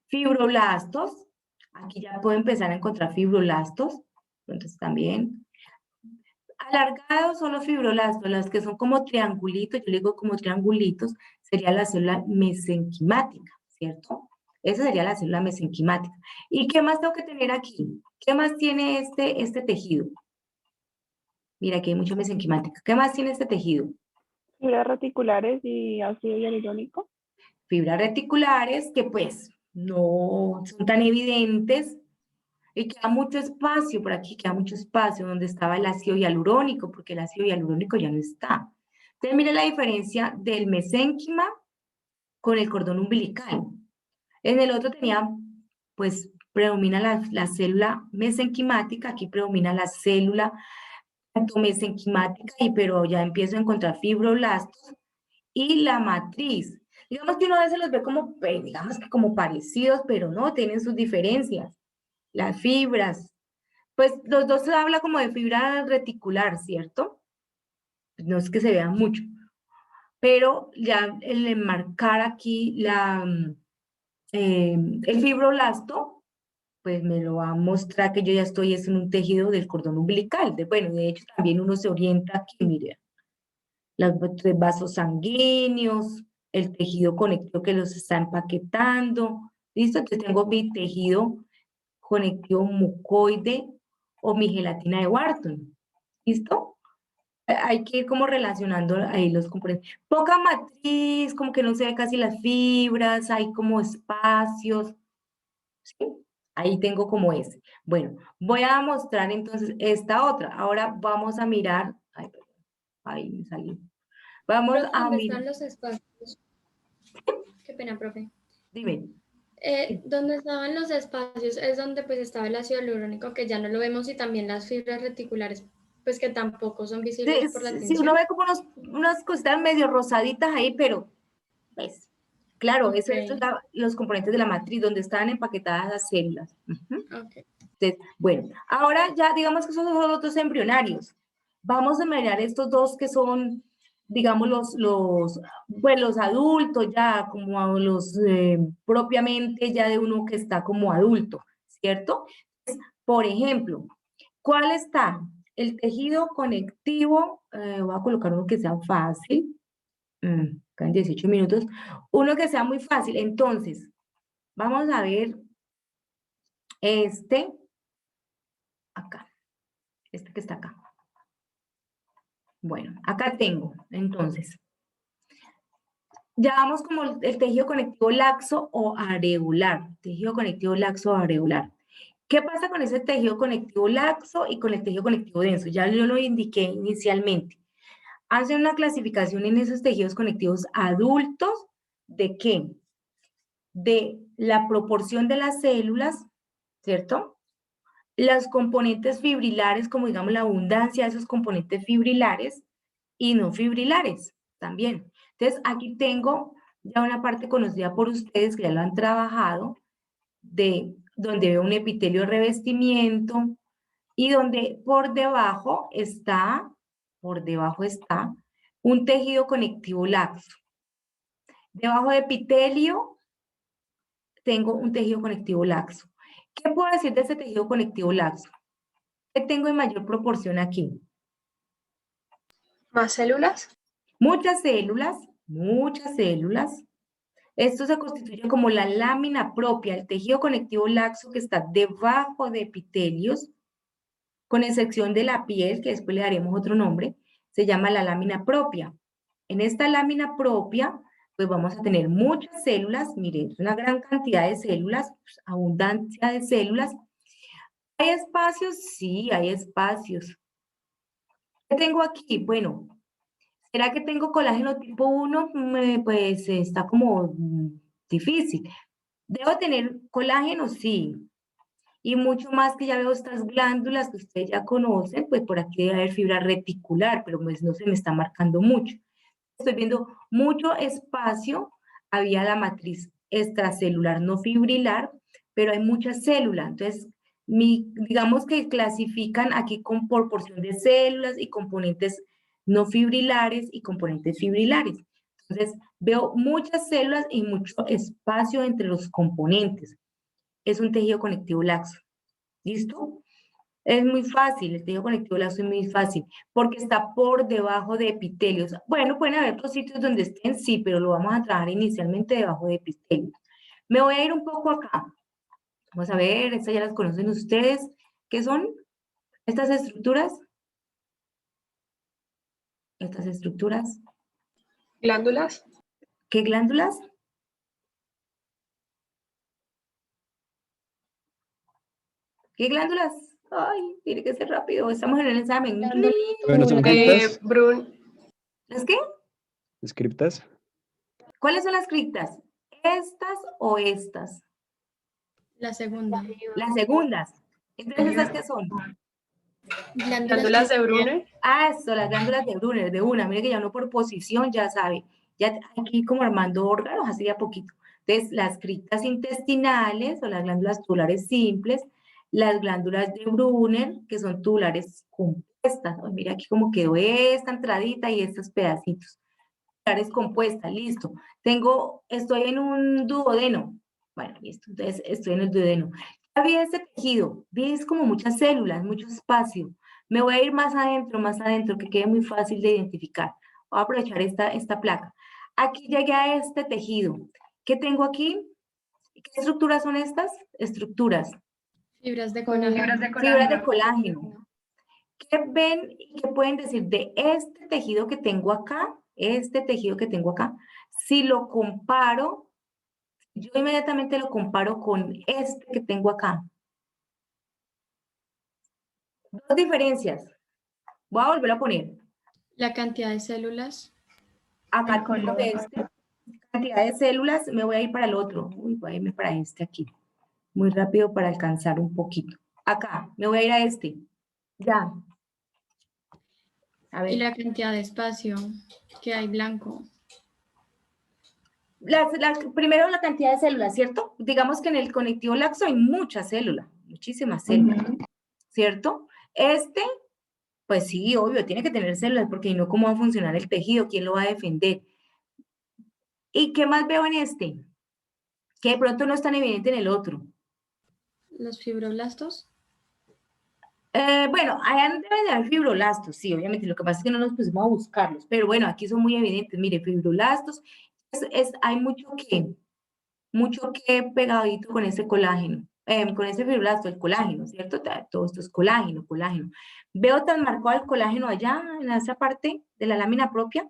fibroblastos, aquí ya puedo empezar a encontrar fibroblastos, entonces también. Alargados son los fibroblastos, las que son como triangulitos, yo le digo como triangulitos, sería la célula mesenquimática, ¿cierto? Esa sería la célula mesenquimática. ¿Y qué más tengo que tener aquí? ¿Qué más tiene este tejido? Mira, aquí hay mucha mesenquimática. ¿Qué más tiene este tejido? Fibras reticulares y ácido hialurónico. Fibras reticulares que pues no son tan evidentes y queda mucho espacio, por aquí queda mucho espacio donde estaba el ácido hialurónico, porque el ácido hialurónico ya no está. Entonces mire la diferencia del mesénquima con el cordón umbilical. En el otro tenía, pues predomina la célula mesenquimática, aquí predomina la célula mesenquimática, pero ya empiezo a encontrar fibroblastos y la matriz. Digamos que uno a veces los ve como, digamos que como parecidos, pero no, tienen sus diferencias. Las fibras, pues los dos se habla como de fibra reticular, ¿cierto? No es que se vea mucho, pero ya el enmarcar aquí el fibroblasto, pues me lo va a mostrar que yo ya estoy en un tejido del cordón umbilical. Bueno, de hecho también uno se orienta aquí, mire, los tres vasos sanguíneos, el tejido conectivo que los está empaquetando, ¿listo? Entonces tengo mi tejido conectivo mucoide o mi gelatina de Wharton, ¿listo? Hay que ir como relacionando ahí los componentes. Poca matriz, como que no se ve casi las fibras, hay como espacios, ¿sí? Ahí tengo como ese. Bueno, voy a mostrar entonces esta otra. Ahora vamos a mirar, ay, perdón, ahí me salió. Vamos Profe, a ¿dónde mirar, están los espacios? Qué pena, profe. dime. Donde estaban los espacios es donde pues estaba el ácido hialurónico que ya no lo vemos y también las fibras reticulares pues que tampoco son visibles por la Sí, uno tensión. ve como unas cositas medio rosaditas ahí, pero pues, claro, eso es Ok, los componentes de la matriz, donde están empaquetadas las células. Ujú. ok. Entonces, bueno, ahora ya digamos que esos son los dos embrionarios. Vamos a mirar estos dos que son, digamos, pues los adultos ya, como los propiamente ya de uno que está como adulto, ¿cierto? Por ejemplo, ¿cuál está? El tejido conectivo, voy a colocar uno que sea fácil, quedan 18 minutos, uno que sea muy fácil. Entonces, vamos a ver este, acá, este que está acá. Bueno, acá tengo, entonces, ya vamos como el tejido conectivo laxo o areolar, tejido conectivo laxo o areolar. ¿Qué pasa con ese tejido conectivo laxo y con el tejido conectivo denso? Ya yo lo indiqué inicialmente. Hacen una clasificación en esos tejidos conectivos adultos, ¿de qué? De la proporción de las células, ¿cierto? Los componentes fibrilares, como digamos la abundancia de esos componentes fibrilares y no fibrilares también. Entonces, aquí tengo ya una parte conocida por ustedes que ya lo han trabajado, de donde veo un epitelio de revestimiento y donde por debajo está un tejido conectivo laxo. Debajo de epitelio tengo un tejido conectivo laxo. ¿Qué puedo decir de ese tejido conectivo laxo? ¿Qué tengo en mayor proporción aquí? ¿Más células? Muchas células, muchas células. Esto se constituye como la lámina propia, el tejido conectivo laxo que está debajo de epitelios, con excepción de la piel, que después le daremos otro nombre, se llama la lámina propia. En esta lámina propia, pues vamos a tener muchas células, miren, una gran cantidad de células, pues, abundancia de células. ¿Hay espacios? Sí, hay espacios. ¿Qué tengo aquí? Bueno, ¿será que tengo colágeno tipo 1? Pues está como difícil. ¿Debo tener colágeno? Sí. Y mucho más que ya veo estas glándulas que ustedes ya conocen, pues por aquí debe haber fibra reticular, pero pues no se me está marcando mucho. Estoy viendo mucho espacio, había la matriz extracelular no fibrilar, pero hay muchas células. Entonces, digamos que clasifican aquí con proporción de células y componentes no fibrilares y componentes fibrilares. Entonces, veo muchas células y mucho espacio entre los componentes. Es un tejido conectivo laxo. ¿Listo? Es muy fácil, el tejido conectivo laxo es muy fácil, porque está por debajo de epitelios. Bueno, pueden haber otros sitios donde estén, sí, pero lo vamos a trabajar inicialmente debajo de epitelios. Me voy a ir un poco acá. Vamos a ver, estas ya las conocen ustedes. ¿Qué son estas estructuras? Estas estructuras. Glándulas. ¿Qué glándulas? ¿Qué glándulas? Ay, tiene que ser rápido, estamos en el examen. Bueno, son criptas. ¿Las qué? ¿Las criptas? ¿Cuáles son las criptas? ¿Estas o estas? La segunda. Las segundas. Entonces, ¿estas qué son? Glándulas de Brunner. Ah, eso, las glándulas de Brunner, de una. Mire que ya uno por posición ya sabe. Ya aquí como armando órganos, así de a poquito. Entonces, las criptas intestinales o las glándulas tubulares simples, las glándulas de Brunner, que son tubulares compuestas. Oh, mira aquí como quedó esta entradita y estos pedacitos. Tubulares compuestas, listo. Estoy en un duodeno. Bueno, listo. Entonces, estoy en el duodeno. Ya vi este tejido. Vi como muchas células, mucho espacio. Me voy a ir más adentro, que quede muy fácil de identificar. Voy a aprovechar esta placa. Aquí llegué a este tejido. ¿Qué tengo aquí? ¿Qué estructuras son estas? Estructuras. Fibras de colágeno. Fibras de colágeno. ¿Qué ven y qué pueden decir de este tejido que tengo acá? Este tejido que tengo acá. Si lo comparo, yo inmediatamente lo comparo con este que tengo acá. Dos diferencias. Voy a volver a poner. La cantidad de células. Acá tengo este. Cantidad de células, me voy a ir para el otro. Uy, voy a irme para este aquí. Muy rápido para alcanzar un poquito. Acá, me voy a ir a este. Ya. A ver. Y la cantidad de espacio que hay blanco. Primero la cantidad de células, ¿cierto? Digamos que en el conectivo laxo hay muchas células, muchísimas células, ¿cierto? Pues sí, obvio, tiene que tener células porque si no, ¿cómo va a funcionar el tejido? ¿Quién lo va a defender? ¿Y qué más veo en este? Que de pronto no es tan evidente en el otro. Los fibroblastos. Bueno, allá deben de haber fibroblastos, sí, obviamente, lo que pasa es que no nos pusimos a buscarlos, pero bueno, aquí son muy evidentes, mire, fibroblastos, hay mucho que pegadito con ese colágeno, con ese fibroblasto, el colágeno, ¿cierto? Todo esto es colágeno, colágeno. Veo tan marcado el colágeno allá, en esa parte de la lámina propia,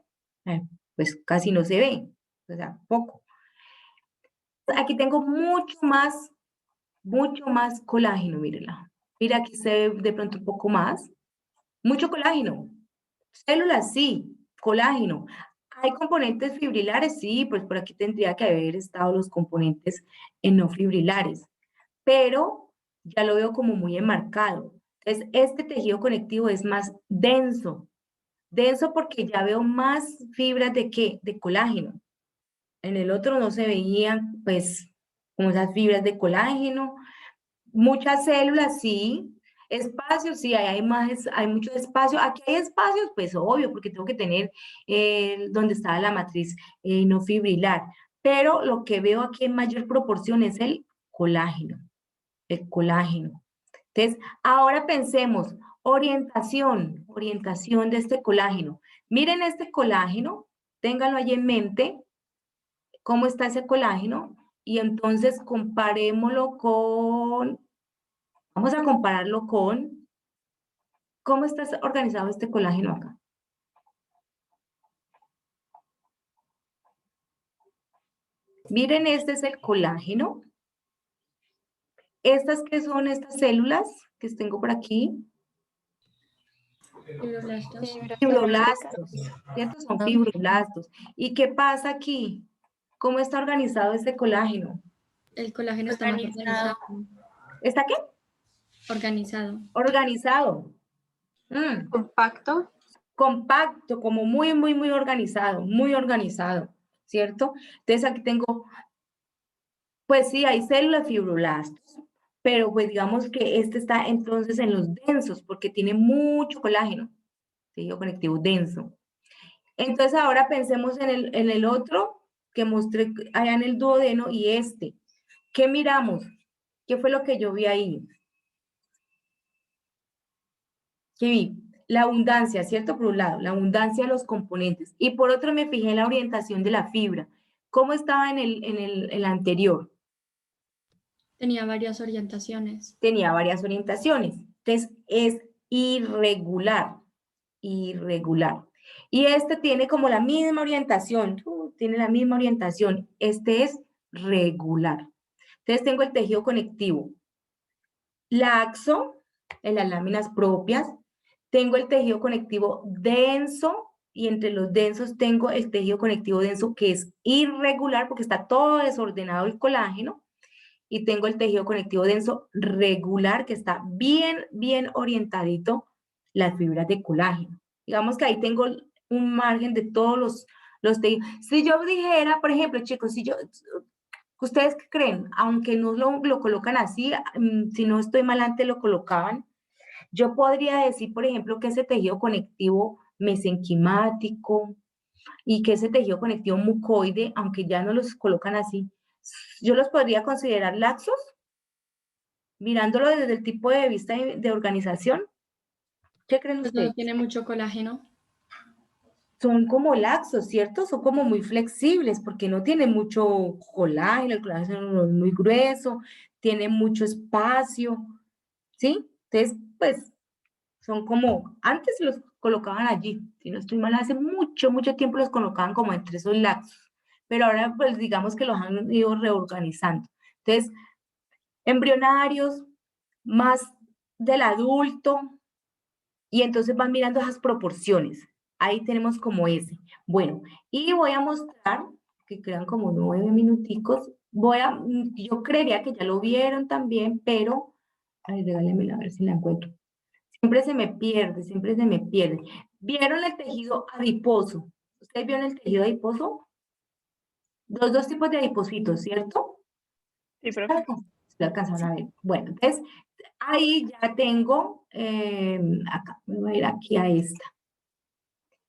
pues casi no se ve, o sea, poco. Aquí tengo mucho más colágeno, mírela. Mira, aquí se ve de pronto un poco más. Mucho colágeno. Células, sí. Colágeno. ¿Hay componentes fibrilares? Sí, pues por aquí tendría que haber estado los componentes no fibrilares. Pero ya lo veo como muy enmarcado. Entonces, este tejido conectivo es más denso. Denso porque ya veo más fibras ¿de qué? De colágeno. En el otro no se veían, pues, como esas fibras de colágeno. Muchas células, sí. Espacio, sí, hay mucho espacio. Aquí hay espacios, pues obvio, porque tengo que tener donde estaba la matriz no fibrilar. Pero lo que veo aquí en mayor proporción es el colágeno. El colágeno. Entonces, ahora pensemos, orientación de este colágeno. Miren este colágeno, ténganlo allí en mente, cómo está ese colágeno, y entonces comparémoslo vamos a compararlo con ¿Cómo está organizado este colágeno acá? Miren, este es el colágeno. ¿Estas qué son estas células que tengo por aquí? Fibroblastos. Fibroblastos, ¿cierto? Son fibroblastos. ¿Y qué pasa aquí? ¿Cómo está organizado este colágeno? El colágeno está más organizado. ¿Está qué? Organizado. Organizado. Compacto. Compacto, como muy, muy, muy organizado, ¿cierto? Entonces aquí tengo, pues sí, hay células fibroblastos, pero pues digamos que este está entonces en los densos, porque tiene mucho colágeno, tejido conectivo denso. Entonces ahora pensemos en el otro que mostré allá en el duodeno y este. ¿Qué miramos? ¿Qué fue lo que yo vi ahí? ¿Qué vi? La abundancia, ¿cierto? Por un lado, la abundancia de los componentes. Y por otro me fijé en la orientación de la fibra. ¿Cómo estaba en el anterior? Tenía varias orientaciones. Tenía varias orientaciones. Entonces, es irregular. Irregular. Y este tiene como la misma orientación. Tiene la misma orientación. Este es regular. Entonces, tengo el tejido conectivo laxo en las láminas propias. Tengo el tejido conectivo denso y entre los densos tengo el tejido conectivo denso que es irregular porque está todo desordenado el colágeno. Y tengo el tejido conectivo denso regular que está bien, bien orientadito las fibras de colágeno. Digamos que ahí tengo un margen de todos los tejidos. Si yo dijera, por ejemplo, chicos, ¿ustedes qué creen? Aunque no lo colocan así, si no estoy mal antes lo colocaban, yo podría decir, por ejemplo, que ese tejido conectivo mesenquimático y que ese tejido conectivo mucoide, aunque ya no los colocan así, yo los podría considerar laxos, mirándolo desde el tipo de vista de organización. ¿Qué creen Pues ustedes? no tiene mucho colágeno. Son como laxos, ¿cierto? Son como muy flexibles porque no tienen mucho colágeno, el colágeno no es muy grueso, tiene mucho espacio, ¿sí? Entonces, pues, son como, antes los colocaban allí, si no estoy mal, hace mucho, mucho tiempo los colocaban como entre esos laxos, pero ahora, pues, digamos que los han ido reorganizando. Entonces, embrionarios, más del adulto, y entonces van mirando esas proporciones. Ahí tenemos como ese. Bueno, y voy a mostrar, que quedan como 9 minuticos, yo creería que ya lo vieron también, pero, ay, regálenmela a ver si la encuentro. Siempre se me pierde, siempre se me pierde. ¿Vieron el tejido adiposo? ¿Ustedes vieron el tejido adiposo? Los dos tipos de adipocitos, ¿cierto? Sí, profe. Lo alcanzaron a ver. Bueno, entonces, ahí ya tengo, acá, me voy a ir aquí a esta.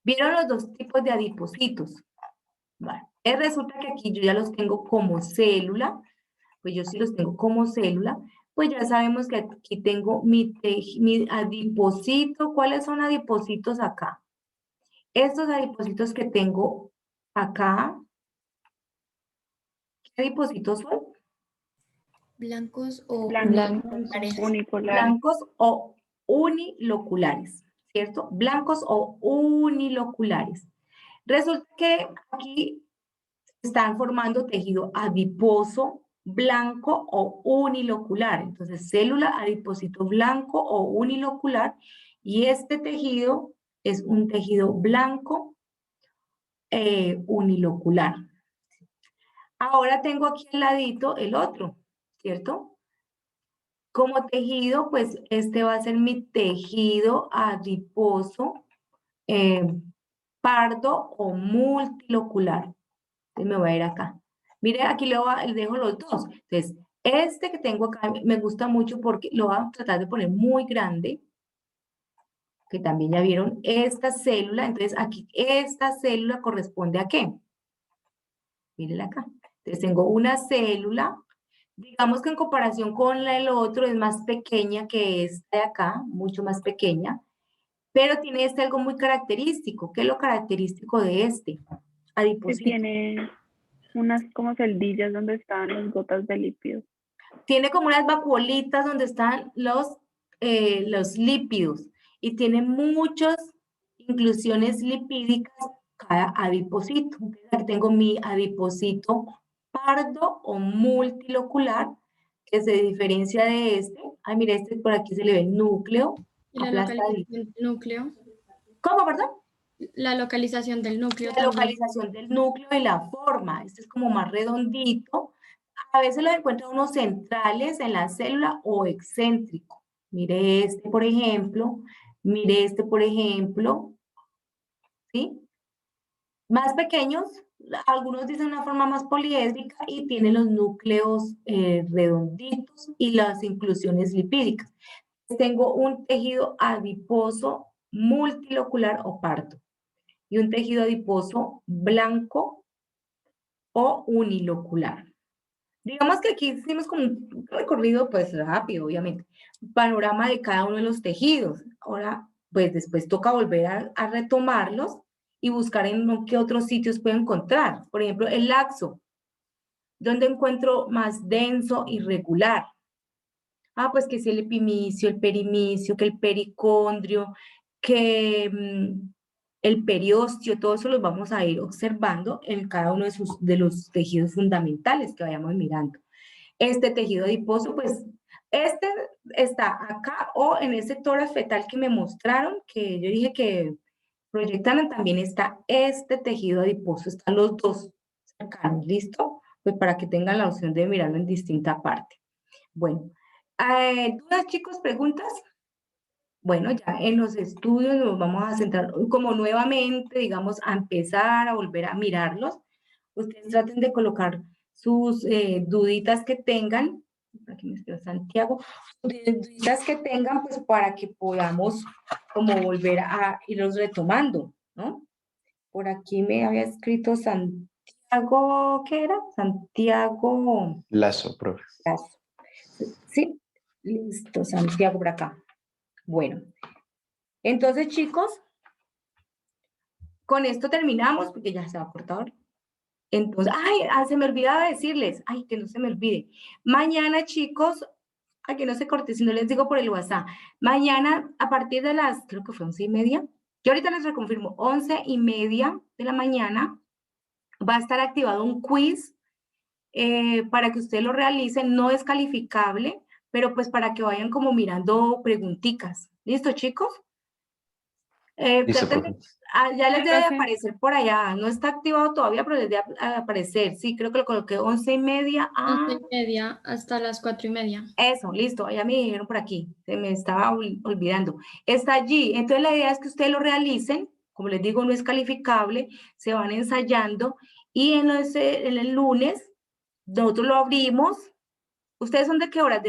¿Vieron los dos tipos de adipocitos? Bueno, resulta que aquí yo ya los tengo como célula, pues yo sí los tengo como célula, pues ya sabemos que aquí tengo mi adipocito. ¿Cuáles son adipocitos acá? Estos adipocitos que tengo acá, ¿qué adipocitos son? Blancos o Blanco. Uniculares. Blancos o uniloculares, ¿cierto? Blancos o uniloculares. Resulta que aquí están formando tejido adiposo blanco o unilocular. Entonces, célula adipocito blanco o unilocular, y este tejido es un tejido blanco unilocular. Ahora tengo aquí al ladito el otro, ¿cierto? Como tejido, pues este va a ser mi tejido adiposo pardo o multilocular. Entonces me voy a ir acá. Mire, aquí le dejo los dos. Entonces, este que tengo acá me gusta mucho porque lo voy a tratar de poner muy grande, que también ya vieron esta célula. Entonces, aquí esta célula corresponde a ¿qué? Mírenla acá. Entonces, tengo una célula, digamos que en comparación con el otro es más pequeña que esta de acá, mucho más pequeña, pero tiene algo muy característico. ¿Qué es lo característico de este? Que Adipocito. tiene unas como celdillas donde están las gotas de lípidos. Tiene como unas vacuolitas donde están los lípidos. y tiene muchas inclusiones lipídicas cada adipocito. Entonces, aquí tengo mi adipocito pardo o multilocular, que se diferencia de este. Ay, mira, este por aquí se le ve el núcleo. Y la aplastadito. localización del núcleo. ¿Cómo, perdón? La localización del núcleo La también. localización del núcleo y la forma. Este es como más redondito. A veces lo encuentra unos centrales en la célula o excéntrico. Mire este, por ejemplo. Mire este, por ejemplo. ¿Sí? Más pequeños, algunos dicen una forma más poliédrica y tienen los núcleos redonditos y las inclusiones lipídicas. Tengo un tejido adiposo multilocular o pardo y un tejido adiposo blanco o unilocular. Digamos que aquí hicimos como un recorrido pues rápido, obviamente, panorama de cada uno de los tejidos. Ahora, pues después toca volver a retomarlos y buscar en qué otros sitios puedo encontrar. Por ejemplo, el laxo, ¿dónde encuentro más denso y regular? Ah, pues que si el epimicio, el perimicio, que el pericondrio, que el periósteo, todo eso los vamos a ir observando en cada uno de los tejidos fundamentales que vayamos mirando. Este tejido adiposo, pues, este está acá o en ese tórax fetal que me mostraron, que yo dije que proyectaron, también está este tejido adiposo, están los dos cercanos, ¿listo? Pues para que tengan la opción de mirarlo en distinta parte. Bueno, ¿dudas, chicos, preguntas? Bueno, ya en los estudios nos vamos a centrar como nuevamente, digamos, a empezar a volver a mirarlos. Ustedes traten de colocar sus duditas que tengan. Aquí me escribe Santiago. Duditas que tengan, pues para que podamos como volver a irlos retomando, ¿no? Por aquí me había escrito Santiago, ¿qué era? Santiago Lazo, profe. Lazo. Sí, listo, Santiago por acá. Bueno, entonces chicos, con esto terminamos porque ya se va a cortar. Entonces, se me olvidaba decirles, que no se me olvide. Mañana chicos, que no se corte, si no les digo por el WhatsApp. Mañana a partir de las, creo que fue 11:30, yo ahorita les reconfirmo, 11:30 de la mañana va a estar activado un quiz para que ustedes lo realicen, no es calificable, pero pues para que vayan como mirando preguntitas. ¿Listo, chicos? Listo, profe. Ya les debe profe. aparecer por allá, no está activado todavía, pero les debe aparecer. Sí, creo que lo coloqué 11:30 a... 11:30 hasta las 4:30. Eso, listo, ya me dijeron por aquí, se me estaba olvidando. Está allí, entonces la idea es que ustedes lo realicen, como les digo, no es calificable, se van ensayando y en el lunes nosotros lo abrimos. ¿Ustedes son de qué horas?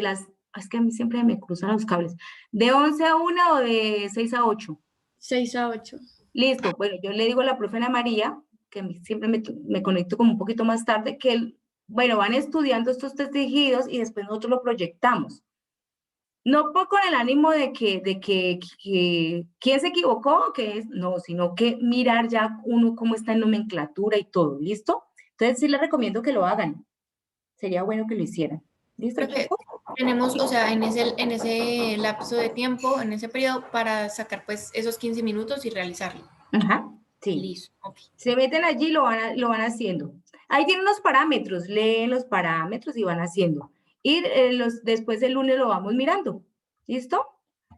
Es que a mí siempre me cruzan los cables. ¿De 11 a 1 o de 6 a 8? 6 a 8. Listo, bueno, yo le digo a la profe Ana María, que siempre me conecto como un poquito más tarde, que, bueno, van estudiando estos tejidos y después nosotros lo proyectamos. No con el ánimo de que quién se equivocó, no, sino que mirar ya uno cómo está en nomenclatura y todo, ¿listo? Entonces sí les recomiendo que lo hagan. Sería bueno que lo hicieran. ¿Listo, Profe, chicos? tenemos, o sea, en ese lapso de tiempo, en ese periodo, para sacar pues esos 15 minutos y realizarlo. Ajá, sí. Listo, ok. Se meten allí y lo van haciendo. Ahí tienen los parámetros, leen los parámetros y van haciendo. Y después del lunes lo vamos mirando. ¿Listo?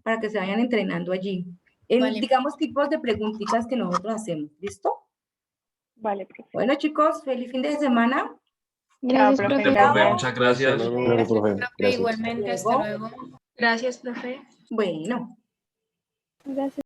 Para que se vayan entrenando allí. Vale. Digamos, tipos de preguntitas que nosotros hacemos. ¿Listo? Vale, profe. Bueno, chicos, feliz fin de semana. Gracias, profe. profe. Profe, muchas gracias. Hasta luego, profe. Gracias. Igualmente, hasta luego. Gracias, profe. Bueno. Gracias.